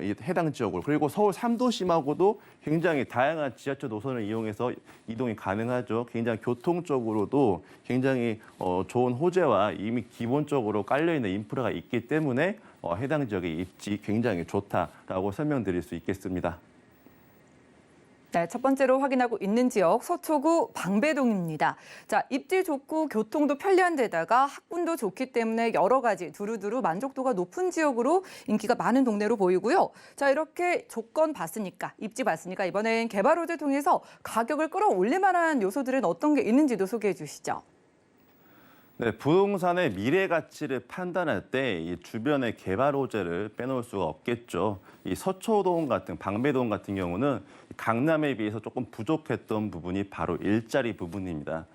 이 해당 지역으로 그리고 서울 3도심하고도 굉장히 다양한 지하철 노선을 이용해서 이동이 가능하죠. 굉장히 교통적으로도 굉장히 좋은 호재와 이미 기본적으로 깔려있는 인프라가 있기 때문에 해당 지역의 입지 굉장히 좋다라고 설명드릴 수 있겠습니다. 네, 첫 번째로 확인하고 있는 지역 서초구 방배동입니다. 자, 입지 좋고 교통도 편리한 데다가 학군도 좋기 때문에 여러 가지 두루두루 만족도가 높은 지역으로 인기가 많은 동네로 보이고요. 자, 이렇게 조건 봤으니까, 입지 봤으니까 이번엔 개발 호재 통해서 가격을 끌어올릴 만한 요소들은 어떤 게 있는지도 소개해 주시죠. 네, 부동산의 미래 가치를 판단할 때 이 주변의 개발 호재를 빼놓을 수가 없겠죠. 이 서초동 같은 방배동 같은 경우는 강남에 비해서 조금 부족했던 부분이 바로 일자리 부분입니다.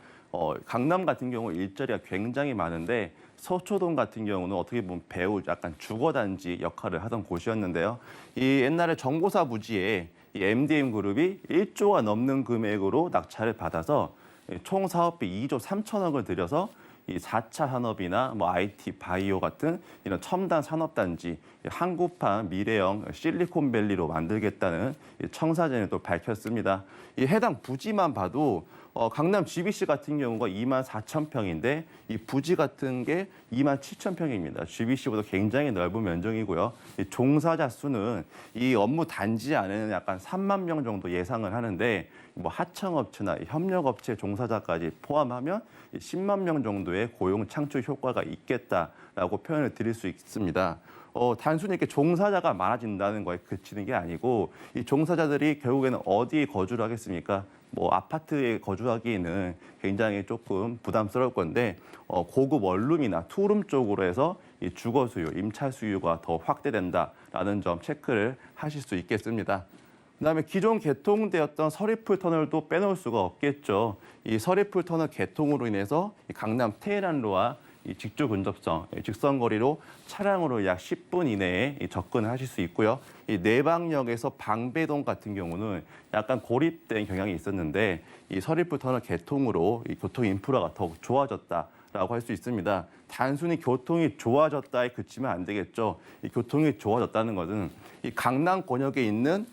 강남 같은 경우 일자리가 굉장히 많은데 서초동 같은 경우는 어떻게 보면 배우 약간 주거단지 역할을 하던 곳이었는데요. 이 옛날에 정보사 부지에 이 MDM 그룹이 1조가 넘는 금액으로 낙찰을 받아서 총 사업비 2조 3천억을 들여서 이 4차 산업이나 뭐 IT, 바이오 같은 이런 첨단 산업단지, 한국판 미래형 실리콘밸리로 만들겠다는 청사진을 또 밝혔습니다. 이 해당 부지만 봐도 강남 GBC 같은 경우가 24,000평인데 이 부지 같은 게 27,000평입니다. GBC보다 굉장히 넓은 면적이고요. 이 종사자 수는 이 업무 단지 안에는 약간 3만 명 정도 예상을 하는데 뭐 하청업체나 협력업체 종사자까지 포함하면 10만 명 정도의 고용 창출 효과가 있겠다라고 표현을 드릴 수 있습니다. 단순히 이렇게 종사자가 많아진다는 거에 그치는 게 아니고 이 종사자들이 결국에는 어디에 거주를 하겠습니까? 뭐 아파트에 거주하기에는 굉장히 조금 부담스러울 건데 고급 원룸이나 투룸 쪽으로 해서 이 주거 수요, 임차 수요가 더 확대된다라는 점 체크를 하실 수 있겠습니다. 그다음에 기존 개통되었던 서리풀 터널도 빼놓을 수가 없겠죠. 이 서리풀 터널 개통으로 인해서 이 강남 테헤란로와 이 직주 근접성, 직선거리로 차량으로 약 10분 이내에 접근을 하실 수 있고요. 이 내방역에서 방배동 같은 경우는 약간 고립된 경향이 있었는데 이 서리풀 터널 개통으로 이 교통 인프라가 더욱 좋아졌다라고 할 수 있습니다. 단순히 교통이 좋아졌다에 그치면 안 되겠죠. 이 교통이 좋아졌다는 것은 이 강남 권역에 있는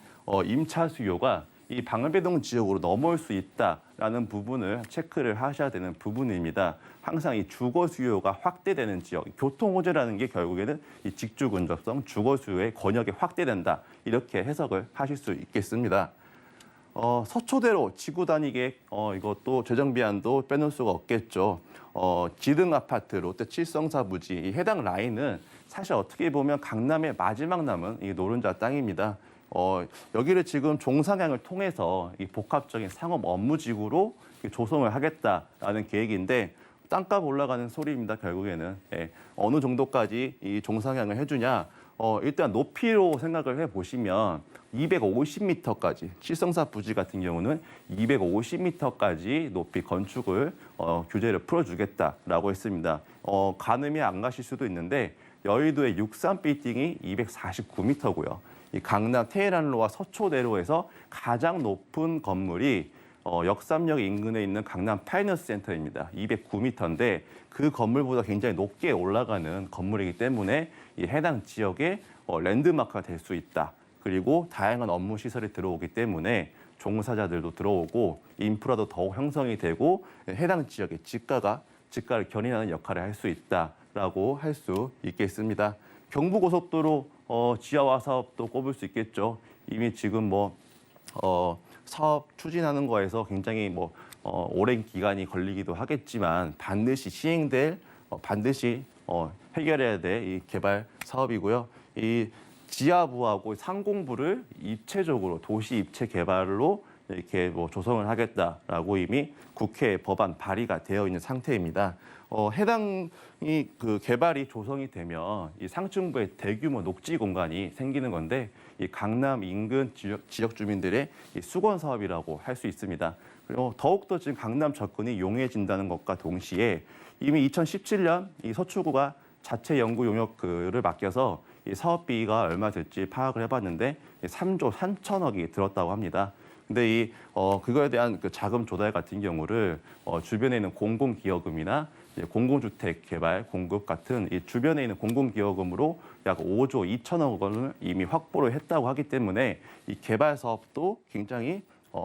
임차 수요가 이 방배동 지역으로 넘어올 수 있다라는 부분을 체크를 하셔야 되는 부분입니다. 항상 이 주거 수요가 확대되는 지역, 교통 호재라는 게 결국에는 이 직주 근접성, 주거 수요의 권역이 확대된다 이렇게 해석을 하실 수 있겠습니다. 서초대로 지구 단위계 이것도 재정 비안도 빼놓을 수가 없겠죠. 지등 아파트 롯데 칠성사 부지 이 해당 라인은 사실 어떻게 보면 강남의 마지막 남은 이 노른자 땅입니다. 여기를 지금 종상향을 통해서 이 복합적인 상업 업무지구로 조성을 하겠다라는 계획인데 땅값 올라가는 소리입니다. 결국에는 어느 정도까지 이 종상향을 해주냐. 일단 높이로 생각을 해보시면 250m까지 칠성사 부지 같은 경우는 250m까지 높이 건축을 규제를 풀어주겠다라고 했습니다. 가늠이 안 가실 수도 있는데 여의도의 63빌딩이 249m고요. 이 강남 테헤란로와 서초대로에서 가장 높은 건물이 역삼역 인근에 있는 강남 파이낸스 센터입니다. 209m인데 그 건물보다 굉장히 높게 올라가는 건물이기 때문에 이 해당 지역의 랜드마크가 될 수 있다. 그리고 다양한 업무 시설이 들어오기 때문에 종사자들도 들어오고 인프라도 더욱 형성이 되고 해당 지역의 집가를 견인하는 역할을 할 수 있다라고 할 수 있겠습니다. 경부고속도로 지하화 사업도 꼽을 수 있겠죠. 이미 지금 사업 추진하는 거에서 굉장히 오랜 기간이 걸리기도 하겠지만 반드시 반드시 해결해야 될 이 개발 사업이고요. 이 지하부하고 상공부를 입체적으로 도시 입체 개발로 이렇게 뭐 조성을 하겠다라고 이미 국회 법안 발의가 되어 있는 상태입니다. 해당이 그 개발이 조성이 되면 이 상층부에 대규모 녹지 공간이 생기는 건데 이 강남 인근 지역 주민들의 이 수건 사업이라고 할 수 있습니다. 그리고 더욱더 지금 강남 접근이 용이해진다는 것과 동시에 이미 2017년 이 서초구가 자체 연구 용역을 맡겨서 이 사업비가 얼마 될지 파악을 해봤는데 3조 3천억이 들었다고 합니다. 근데 그거에 대한 그 자금 조달 같은 경우를 주변에 있는 공공기여금이나 공공주택 개발 공급 같은 이 주변에 있는 공공기여금으로 약 5조 2천억 원을 이미 확보를 했다고 하기 때문에 이 개발 사업도 굉장히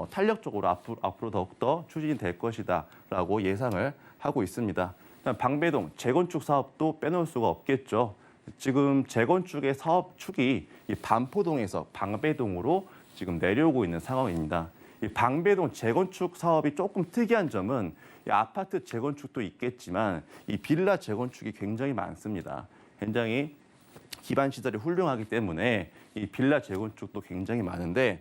탄력적으로 앞으로 더욱더 추진될 것이다라고 예상을 하고 있습니다. 방배동 재건축 사업도 빼놓을 수가 없겠죠. 지금 재건축의 사업 축이 이 반포동에서 방배동으로 지금 내려오고 있는 상황입니다. 이 방배동 재건축 사업이 조금 특이한 점은 이 아파트 재건축도 있겠지만 이 빌라 재건축이 굉장히 많습니다. 굉장히 기반 시설이 훌륭하기 때문에 이 빌라 재건축도 굉장히 많은데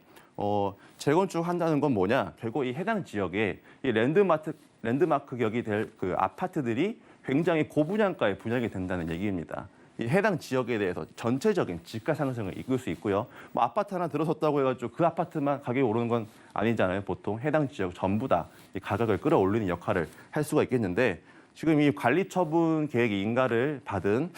재건축 한다는 건 뭐냐? 결국 이 해당 지역에 이 랜드마크 격이 될 그 아파트들이 굉장히 고분양가에 분양이 된다는 얘기입니다. 이 해당 지역에 대해서 전체적인 지가 상승을 이끌 수 있고요. 뭐 아파트 하나 들어섰다고 해가지고 그 아파트만 가격이 오르는 건 아니잖아요. 보통 해당 지역 전부 다 이 가격을 끌어올리는 역할을 할 수가 있겠는데 지금 이 관리처분 계획 인가를 받은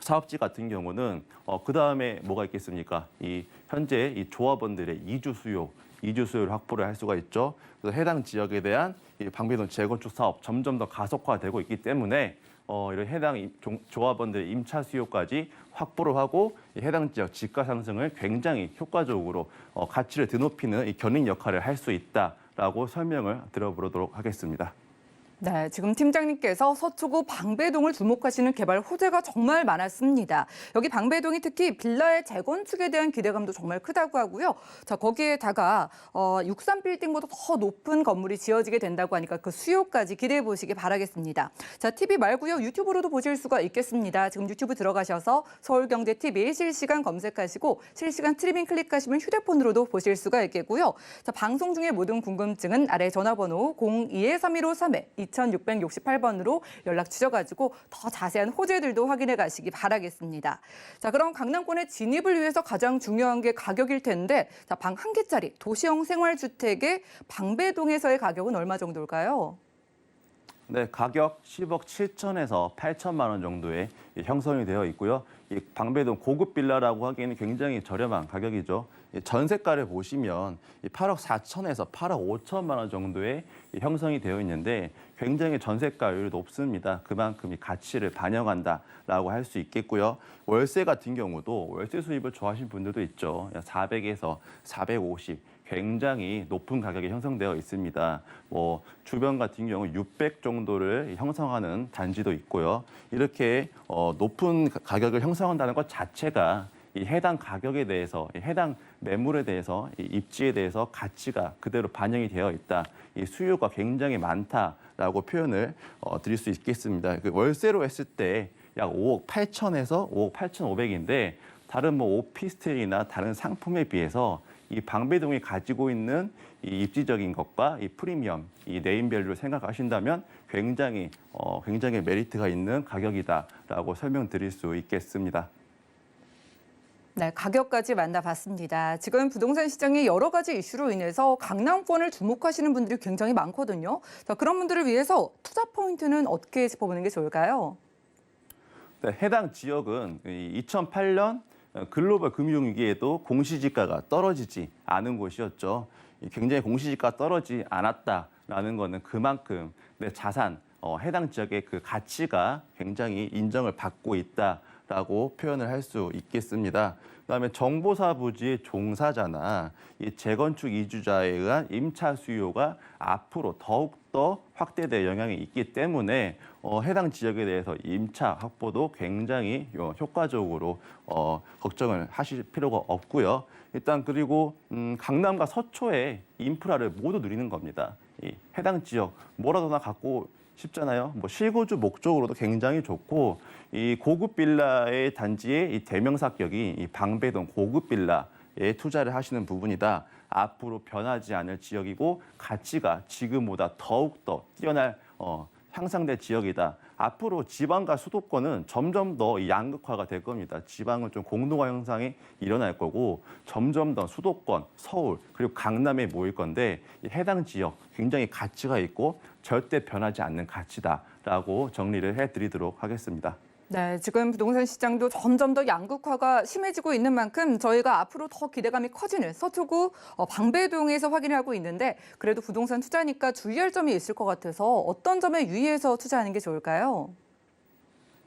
사업지 같은 경우는 그 다음에 뭐가 있겠습니까? 이 현재 이 조합원들의 이주 수요를 확보를 할 수가 있죠. 그래서 해당 지역에 대한 이 방배동 재건축 사업 점점 더 가속화되고 있기 때문에 이런 해당 조합원들의 임차 수요까지 확보를 하고 이 해당 지역 집가 상승을 굉장히 효과적으로 가치를 드높이는 이 견인 역할을 할 수 있다라고 설명을 들어보도록 하겠습니다. 네, 지금 팀장님께서 서초구 방배동을 주목하시는 개발 호재가 정말 많았습니다. 여기 방배동이 특히 빌라의 재건축에 대한 기대감도 정말 크다고 하고요. 자, 거기에다가 63빌딩보다 더 높은 건물이 지어지게 된다고 하니까 그 수요까지 기대해 보시기 바라겠습니다. 자, TV 말고요. 유튜브로도 보실 수가 있겠습니다. 지금 유튜브 들어가셔서 서울경제TV 실시간 검색하시고 실시간 스트리밍 클릭하시면 휴대폰으로도 보실 수가 있겠고요. 자, 방송 중에 모든 궁금증은 아래 전화번호 02-3153 2668번으로 연락 주셔가지고 더 자세한 호재들도 확인해 가시기 바라겠습니다. 자, 그럼 강남권의 진입을 위해서 가장 중요한 게 가격일 텐데, 자, 방 한 개짜리 도시형 생활주택의 방배동에서의 가격은 얼마 정도일까요? 네, 가격 10억 7천에서 8천만 원 정도에 형성이 되어 있고요. 이 방배동 고급 빌라라고 하기에는 굉장히 저렴한 가격이죠. 전세가를 보시면 8억 4천에서 8억 5천만 원 정도의 형성이 되어 있는데 굉장히 전세가율이 높습니다. 그만큼 이 가치를 반영한다라고 할 수 있겠고요. 월세 같은 경우도 월세 수입을 좋아하시는 분들도 있죠. 400에서 450. 굉장히 높은 가격이 형성되어 있습니다. 뭐 주변 같은 경우 600 정도를 형성하는 단지도 있고요. 이렇게 높은 가격을 형성한다는 것 자체가 이 해당 가격에 대해서, 해당 매물에 대해서, 이 입지에 대해서 가치가 그대로 반영이 되어 있다. 이 수요가 굉장히 많다라고 표현을 드릴 수 있겠습니다. 그 월세로 했을 때 약 5억 8천에서 5억 8,500인데 다른 뭐 오피스텔이나 다른 상품에 비해서 이 방배동이 가지고 있는 이 입지적인 것과 이 프리미엄, 이 네임밸류를 생각하신다면 굉장히 메리트가 있는 가격이다라고 설명드릴 수 있겠습니다. 네, 가격까지 만나봤습니다. 지금 부동산 시장의 여러 가지 이슈로 인해서 강남권을 주목하시는 분들이 굉장히 많거든요. 자, 그런 분들을 위해서 투자 포인트는 어떻게 짚어보는 게 좋을까요? 네, 해당 지역은 2008년 글로벌 금융위기에도 공시지가가 떨어지지 않은 곳이었죠. 굉장히 공시지가가 떨어지지 않았다라는 것은 그만큼 내 자산, 해당 지역의 그 가치가 굉장히 인정을 받고 있다라고 표현을 할 수 있겠습니다. 그다음에 정보사 부지의 종사자나 이 재건축 이주자에 의한 임차 수요가 앞으로 더욱더 확대될 영향이 있기 때문에 해당 지역에 대해서 임차 확보도 굉장히 효과적으로 걱정을 하실 필요가 없고요. 일단 그리고 강남과 서초의 인프라를 모두 누리는 겁니다. 이 해당 지역 뭐라도나 갖고 쉽잖아요. 뭐 실거주 목적으로도 굉장히 좋고 이 고급 빌라의 단지의 이 대명사격이 이 방배동 고급 빌라 지역에 투자를 하시는 부분이다. 앞으로 변하지 않을 지역이고 가치가 지금보다 더욱더 뛰어날 향상될 지역이다. 앞으로 지방과 수도권은 점점 더 양극화가 될 겁니다. 지방은 좀 공동화 현상이 일어날 거고 점점 더 수도권, 서울 그리고 강남에 모일 건데 해당 지역 굉장히 가치가 있고 절대 변하지 않는 가치다라고 정리를 해드리도록 하겠습니다. 네, 지금 부동산 시장도 점점 더 양극화가 심해지고 있는 만큼 저희가 앞으로 더 기대감이 커지는 서초구 방배동에서 확인을 하고 있는데 그래도 부동산 투자니까 주의할 점이 있을 것 같아서 어떤 점에 유의해서 투자하는 게 좋을까요?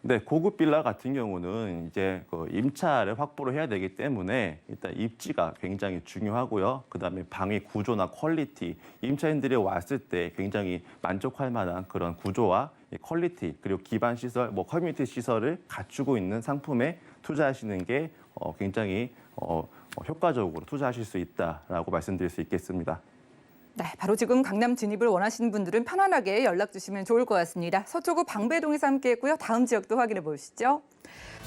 네, 고급 빌라 같은 경우는 이제 그 임차를 확보를 해야 되기 때문에 일단 입지가 굉장히 중요하고요. 그다음에 방의 구조나 퀄리티, 임차인들이 왔을 때 굉장히 만족할 만한 그런 구조와 퀄리티 그리고 기반 시설, 커뮤니티 시설을 갖추고 있는 상품에 투자하시는 게 굉장히 효과적으로 투자하실 수 있다라고 말씀드릴 수 있겠습니다. 네, 바로 지금 강남 진입을 원하시는 분들은 편안하게 연락 주시면 좋을 것 같습니다. 서초구 방배동에서 함께했고요. 다음 지역도 확인해 보시죠.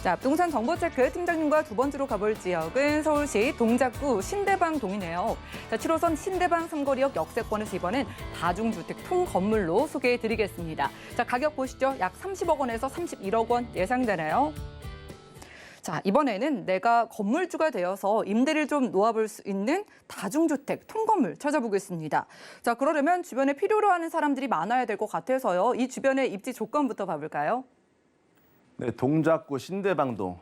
자, 부동산 정보체크 팀장님과 두 번째로 가볼 지역은 서울시 동작구 신대방동이네요. 자, 7호선 신대방 삼거리역 역세권에서 이번엔 다중주택 통건물로 소개해드리겠습니다. 자, 가격 보시죠. 약 30억 원에서 31억 원 예상되나요? 자, 이번에는 내가 건물주가 되어서 임대를 좀 놓아볼 수 있는 다중주택, 통건물 찾아보겠습니다. 자, 그러려면 주변에 필요로 하는 사람들이 많아야 될 것 같아서요. 이 주변의 입지 조건부터 봐볼까요? 네, 동작구 신대방동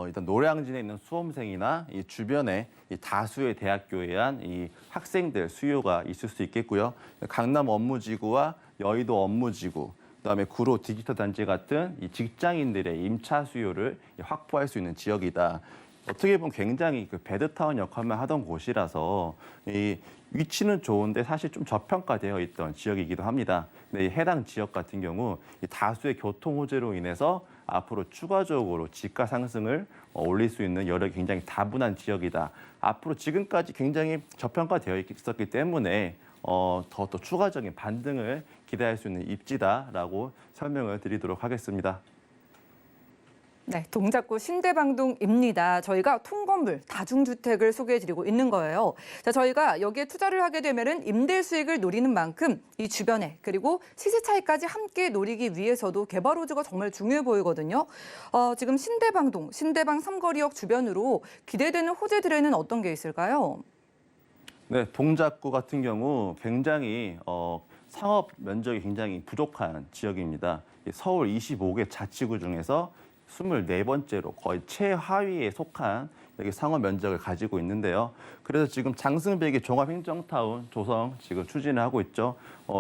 일단 노량진에 있는 수험생이나 이 주변에 이 다수의 대학교에 한 이 학생들 수요가 있을 수 있겠고요. 강남 업무지구와 여의도 업무지구, 그다음에 구로 디지털 단지 같은 이 직장인들의 임차 수요를 확보할 수 있는 지역이다. 어떻게 보면 굉장히 그 배드타운 역할만 하던 곳이라서 이 위치는 좋은데 사실 좀 저평가되어 있던 지역이기도 합니다. 근데 이 해당 지역 같은 경우 이 다수의 교통 호재로 인해서 앞으로 추가적으로 집가 상승을 올릴 수 있는 여력이 굉장히 다분한 지역이다. 앞으로 지금까지 굉장히 저평가되어 있었기 때문에 더 추가적인 반등을 기대할 수 있는 입지다라고 설명을 드리도록 하겠습니다. 네, 동작구 신대방동입니다. 저희가 통건물, 다중주택을 소개해드리고 있는 거예요. 자, 저희가 여기에 투자를 하게 되면은 임대 수익을 노리는 만큼 이 주변에 그리고 시세 차이까지 함께 노리기 위해서도 개발 호재가 정말 중요해 보이거든요. 지금 신대방동, 신대방 삼거리역 주변으로 기대되는 호재들에는 어떤 게 있을까요? 네, 동작구 같은 경우 굉장히 상업 면적이 굉장히 부족한 지역입니다. 서울 25개 자치구 중에서 24번째로 거의 최하위에 속한 여기 상업 면적을 가지고 있는데요. 그래서 지금 장승배기 종합행정타운 조성 지금 추진을 하고 있죠.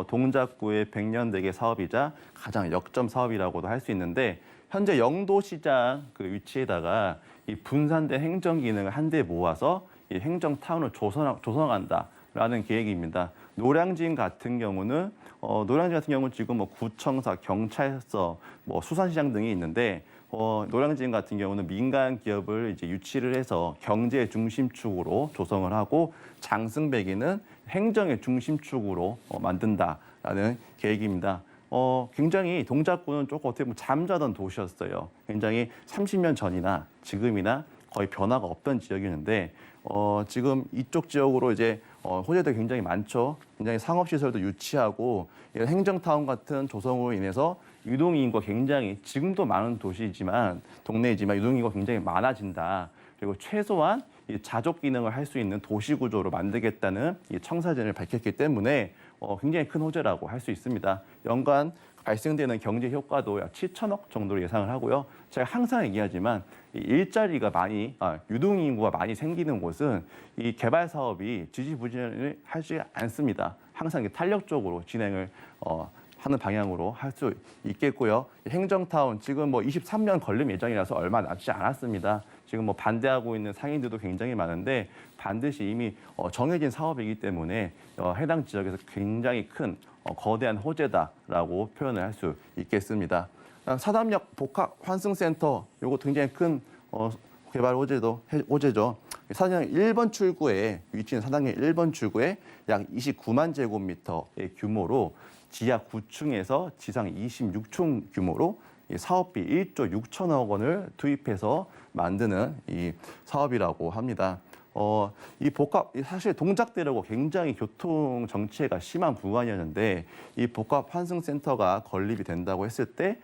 동작구의 100년대계 사업이자 가장 역점 사업이라고도 할 수 있는데 현재 영도시장 그 위치에다가 이 분산된 행정 기능을 한데 모아서 이 행정타운을 조성한다라는 계획입니다. 노량진 같은 경우는 지금 구청사, 경찰서, 수산시장 등이 있는데 노량진 같은 경우는 민간 기업을 이제 유치를 해서 경제 중심축으로 조성을 하고 장승배기는 행정의 중심축으로 만든다라는 계획입니다. 굉장히 동작구는 조금 어떻게 보면 잠자던 도시였어요. 굉장히 30년 전이나 지금이나 거의 변화가 없던 지역이었는데 지금 이쪽 지역으로 이제 호재도 굉장히 많죠. 굉장히 상업시설도 유치하고 이런 행정타운 같은 조성으로 인해서 유동인구가 굉장히 지금도 많은 도시이지만 동네이지만 유동인구가 굉장히 많아진다. 그리고 최소한 이 자족 기능을 할 수 있는 도시 구조로 만들겠다는 이 청사진을 밝혔기 때문에 굉장히 큰 호재라고 할 수 있습니다. 연간 발생되는 경제 효과도 약 7천억 정도로 예상을 하고요. 제가 항상 얘기하지만 이 일자리가 유동인구가 많이 생기는 곳은 이 개발 사업이 지지부진을 하지 않습니다. 항상 탄력적으로 진행을 하는 방향으로 할 수 있겠고요. 행정타운 지금 23년 걸림 예정이라서 얼마 남지 않았습니다. 지금 반대하고 있는 상인들도 굉장히 많은데 반드시 이미 정해진 사업이기 때문에 해당 지역에서 굉장히 큰 거대한 호재다라고 표현을 할 수 있겠습니다. 사담역 복합 환승센터 이거 굉장히 큰 개발 호재죠. 사당역 1번 출구에 위치는 사당역 1번 출구에 약 29만 제곱미터의 규모로 지하 9층에서 지상 26층 규모로 사업비 1조 6천억 원을 투입해서 만드는 이 사업이라고 합니다. 이 사실 동작대로고 굉장히 교통 정체가 심한 구간이었는데 이 복합 환승센터가 건립이 된다고 했을 때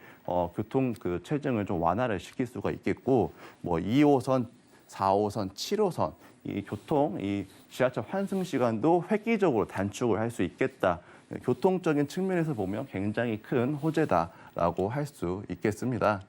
교통 그 체증을 좀 완화를 시킬 수가 있겠고 뭐 2호선, 4호선, 7호선 이 지하철 환승 시간도 획기적으로 단축을 할 수 있겠다. 교통적인 측면에서 보면 굉장히 큰 호재다라고 할 수 있겠습니다.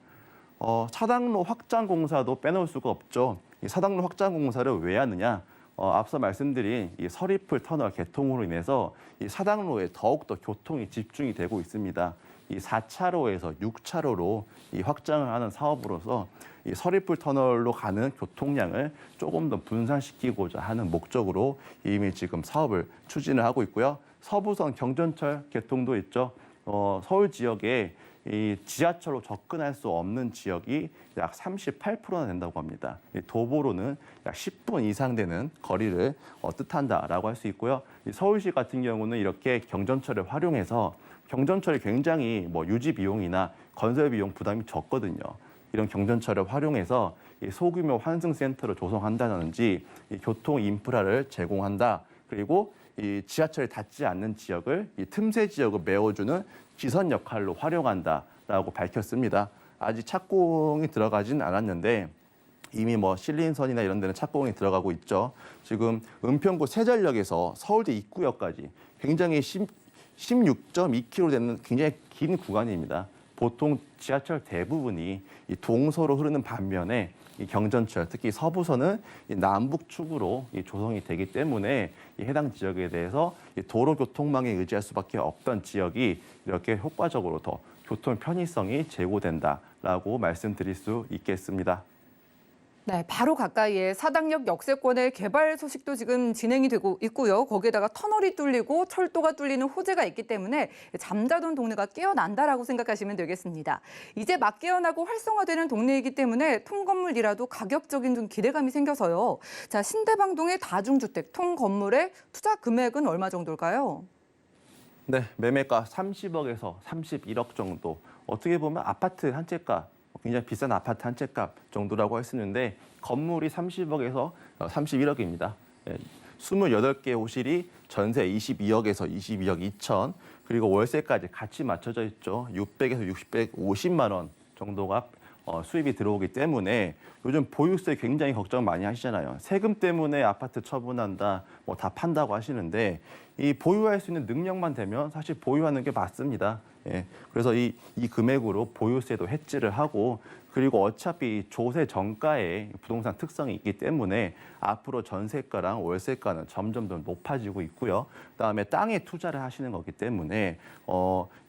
사당로 확장 공사도 빼놓을 수가 없죠. 이 사당로 확장 공사를 왜 하느냐? 앞서 말씀드린 이 서리풀 터널 개통으로 인해서 이 사당로에 더욱더 교통이 집중이 되고 있습니다. 이 4차로에서 6차로로 이 확장을 하는 사업으로서 이 서리풀 터널로 가는 교통량을 조금 더 분산시키고자 하는 목적으로 이미 지금 사업을 추진을 하고 있고요. 서부선 경전철 개통도 있죠. 서울 지역에 이 지하철로 접근할 수 없는 지역이 약 38%나 된다고 합니다. 도보로는 약 10분 이상 되는 거리를 뜻한다라고 할 수 있고요. 서울시 같은 경우는 이렇게 경전철을 활용해서 경전철이 굉장히 뭐 유지 비용이나 건설 비용 부담이 적거든요. 이런 경전철을 활용해서 소규모 환승센터를 조성한다든지 교통 인프라를 제공한다. 그리고 이 지하철이 닿지 않는 지역을 이 틈새 지역을 메워주는 기선 역할로 활용한다라고 밝혔습니다. 아직 착공이 들어가진 않았는데 이미 뭐 신림선이나 이런 데는 착공이 들어가고 있죠. 지금 은평구 세전역에서 서울대 입구역까지 굉장히 16.2km 되는 굉장히 긴 구간입니다. 보통 지하철 대부분이 이 동서로 흐르는 반면에 이 경전철, 특히 서부선은 이 남북축으로 이 조성이 되기 때문에 이 해당 지역에 대해서 이 도로 교통망에 의지할 수밖에 없던 지역이 이렇게 효과적으로 더 교통 편의성이 제고된다라고 말씀드릴 수 있겠습니다. 네, 바로 가까이에 사당역 역세권의 개발 소식도 지금 진행이 되고 있고요. 거기에다가 터널이 뚫리고 철도가 뚫리는 호재가 있기 때문에 잠자던 동네가 깨어난다라고 생각하시면 되겠습니다. 이제 막 깨어나고 활성화되는 동네이기 때문에 통건물이라도 가격적인 좀 기대감이 생겨서요. 자, 신대방동의 다중주택 통건물의 투자 금액은 얼마 정도일까요? 네, 매매가 30억에서 31억 정도. 어떻게 보면 아파트 한 채가 굉장히 비싼 아파트 한 채 값 정도라고 할 수 있는데 건물이 30억에서 31억입니다. 28개 호실이 전세 22억에서 22억 2천 그리고 월세까지 같이 맞춰져 있죠. 600에서 650만 원 정도가 수입이 들어오기 때문에 요즘 보유세 굉장히 걱정 많이 하시잖아요. 세금 때문에 아파트 처분한다, 뭐 다 판다고 하시는데 이 보유할 수 있는 능력만 되면 사실 보유하는 게 맞습니다. 예, 그래서 이 금액으로 보유세도 해지를 하고 그리고 어차피 조세 정가에 부동산 특성이 있기 때문에 앞으로 전세가랑 월세가는 점점 더 높아지고 있고요. 그다음에 땅에 투자를 하시는 거기 때문에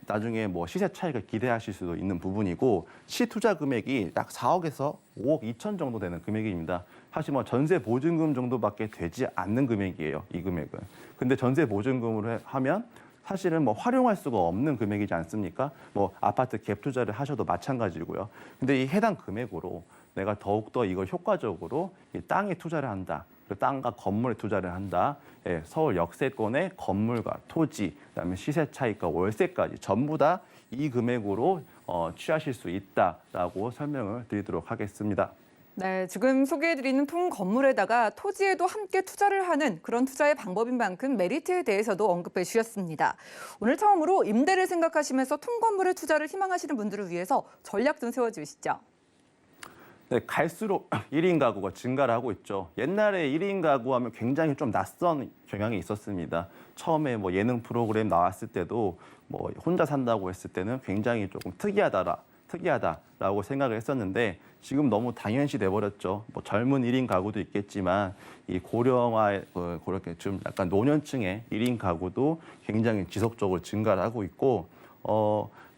나중에 뭐 시세 차익을 기대하실 수도 있는 부분이고 시투자 금액이 약 4억에서 5억 2천 정도 되는 금액입니다. 사실 뭐 전세 보증금 정도밖에 되지 않는 금액이에요. 이 금액은. 근데 전세 보증금으로 하면 사실은 뭐 활용할 수가 없는 금액이지 않습니까? 뭐 아파트 갭 투자를 하셔도 마찬가지고요. 근데 이 해당 금액으로 내가 더욱더 이걸 효과적으로 이 땅에 투자를 한다. 그 땅과 건물에 투자를 한다. 예, 서울 역세권의 건물과 토지, 그다음에 시세 차익과 월세까지 전부 다 이 금액으로 취하실 수 있다라고 설명을 드리도록 하겠습니다. 네, 지금 소개해드리는 통건물에다가 토지에도 함께 투자를 하는 그런 투자의 방법인 만큼 메리트에 대해서도 언급해 주셨습니다. 오늘 처음으로 임대를 생각하시면서 통건물에 투자를 희망하시는 분들을 위해서 전략 좀 세워주시죠. 네, 갈수록 1인 가구가 증가를 하고 있죠. 옛날에 1인 가구 하면 굉장히 좀 낯선 경향이 있었습니다. 처음에 뭐 예능 프로그램 나왔을 때도 뭐 혼자 산다고 했을 때는 굉장히 조금 특이하다라고 생각을 했었는데 지금 너무 당연시 돼버렸죠. 뭐 젊은 1인 가구도 있겠지만 이 고령화 그렇게 좀 약간 노년층의 1인 가구도 굉장히 지속적으로 증가를 하고 있고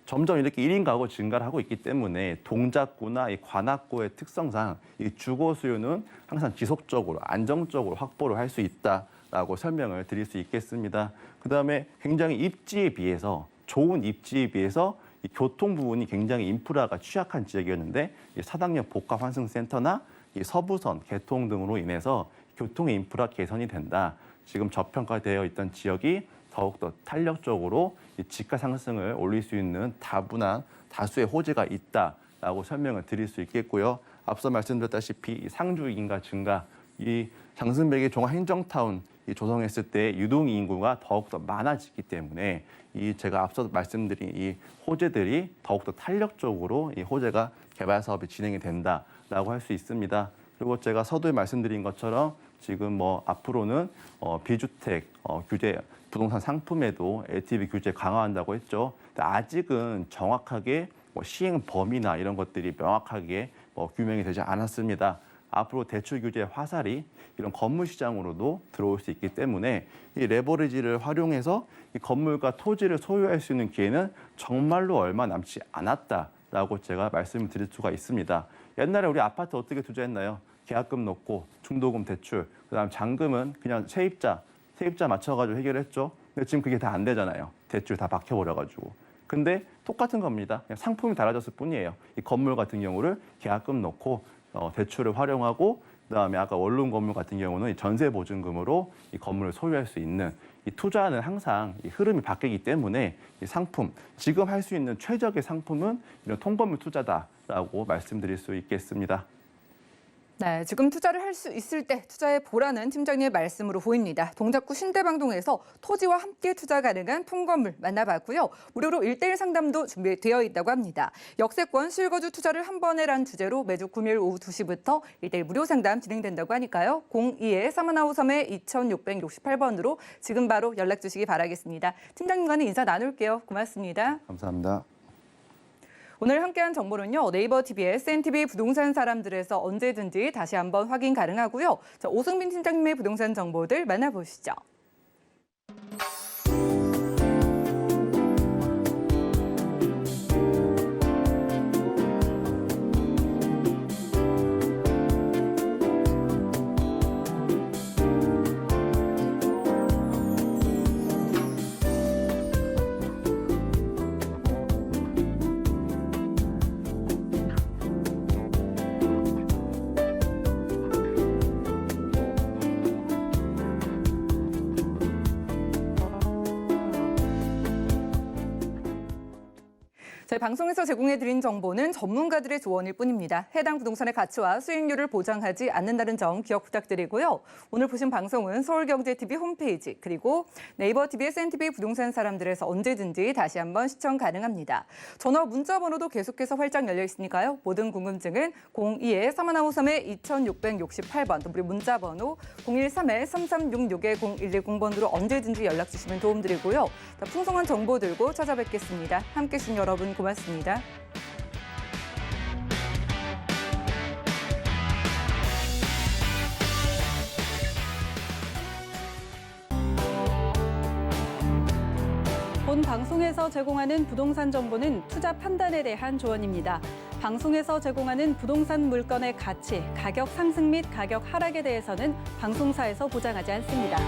점점 이렇게 1인 가구 증가를 하고 있기 때문에 동작구나 이 관악구의 특성상 이 주거 수요는 항상 지속적으로 안정적으로 확보를 할 수 있다라고 설명을 드릴 수 있겠습니다. 그다음에 굉장히 입지에 비해서 좋은 입지에 비해서 이 교통 부분이 굉장히 인프라가 취약한 지역이었는데 이 사당역 복합환승센터나 이 서부선 개통 등으로 인해서 교통 인프라 개선이 된다. 지금 저평가되어 있던 지역이 더욱더 탄력적으로 이 집가 상승을 올릴 수 있는 다분한 다수의 호재가 있다라고 설명을 드릴 수 있겠고요. 앞서 말씀드렸다시피 상주 인가 증가 이 장승백이 종합행정타운 조성했을 때 유동 인구가 더욱더 많아지기 때문에 제가 앞서 말씀드린 이 호재들이 더욱더 탄력적으로 이 호재가 개발 사업이 진행이 된다라고 할 수 있습니다. 그리고 제가 서두에 말씀드린 것처럼 지금 뭐 앞으로는 비주택 규제 부동산 상품에도 LTV 규제 강화한다고 했죠. 근데 아직은 정확하게 시행 범위나 이런 것들이 명확하게 규명이 되지 않았습니다. 앞으로 대출 규제 화살이 이런 건물 시장으로도 들어올 수 있기 때문에 이 레버리지를 활용해서 이 건물과 토지를 소유할 수 있는 기회는 정말로 얼마 남지 않았다라고 제가 말씀을 드릴 수가 있습니다. 옛날에 우리 아파트 어떻게 투자했나요? 계약금 넣고 중도금 대출, 그다음 잔금은 그냥 세입자 맞춰가지고 해결했죠. 근데 지금 그게 다 안 되잖아요. 대출 다 박혀버려가지고. 근데 똑같은 겁니다. 그냥 상품이 달라졌을 뿐이에요. 이 건물 같은 경우를 계약금 넣고 대출을 활용하고 그다음에 아까 원룸 건물 같은 경우는 이 전세 보증금으로 이 건물을 소유할 수 있는 이 투자는 항상 이 흐름이 바뀌기 때문에 이 상품 지금 할 수 있는 최적의 상품은 이런 통건물 투자다라고 말씀드릴 수 있겠습니다. 네, 지금 투자를 할 수 있을 때 투자해 보라는 팀장님의 말씀으로 보입니다. 동작구 신대방동에서 토지와 함께 투자 가능한 통건물 만나봤고요. 무료로 1:1 상담도 준비되어 있다고 합니다. 역세권 실거주 투자를 한 번에란 주제로 매주 금요일 오후 2시부터 1:1 무료 상담 진행된다고 하니까요. 02-3153-2668번으로 지금 바로 연락 주시기 바라겠습니다. 팀장님과는 인사 나눌게요. 고맙습니다. 감사합니다. 오늘 함께한 정보는요. 네이버 TV의 SNTV 부동산 사람들에서 언제든지 다시 한번 확인 가능하고요. 자, 오승빈 팀장님의 부동산 정보들 만나보시죠. 저희 방송에서 제공해드린 정보는 전문가들의 조언일 뿐입니다. 해당 부동산의 가치와 수익률을 보장하지 않는다는 점 기억 부탁드리고요. 오늘 보신 방송은 서울경제TV 홈페이지 그리고 네이버 TV, SNTV 부동산 사람들에서 언제든지 다시 한번 시청 가능합니다. 전화 문자 번호도 계속해서 활짝 열려 있으니까요. 모든 궁금증은 02-3153-2668번 또 우리 문자 번호 013-3366-0110번으로 언제든지 연락 주시면 도움드리고요. 자, 풍성한 정보 들고 찾아뵙겠습니다. 함께해 주신 여러분 고맙습니다. 본 방송에서 제공하는 부동산 정보는 투자 판단에 대한 조언입니다. 방송에서 제공하는 부동산 물건의 가치, 가격 상승 및 가격 하락에 대해서는 방송사에서 보장하지 않습니다.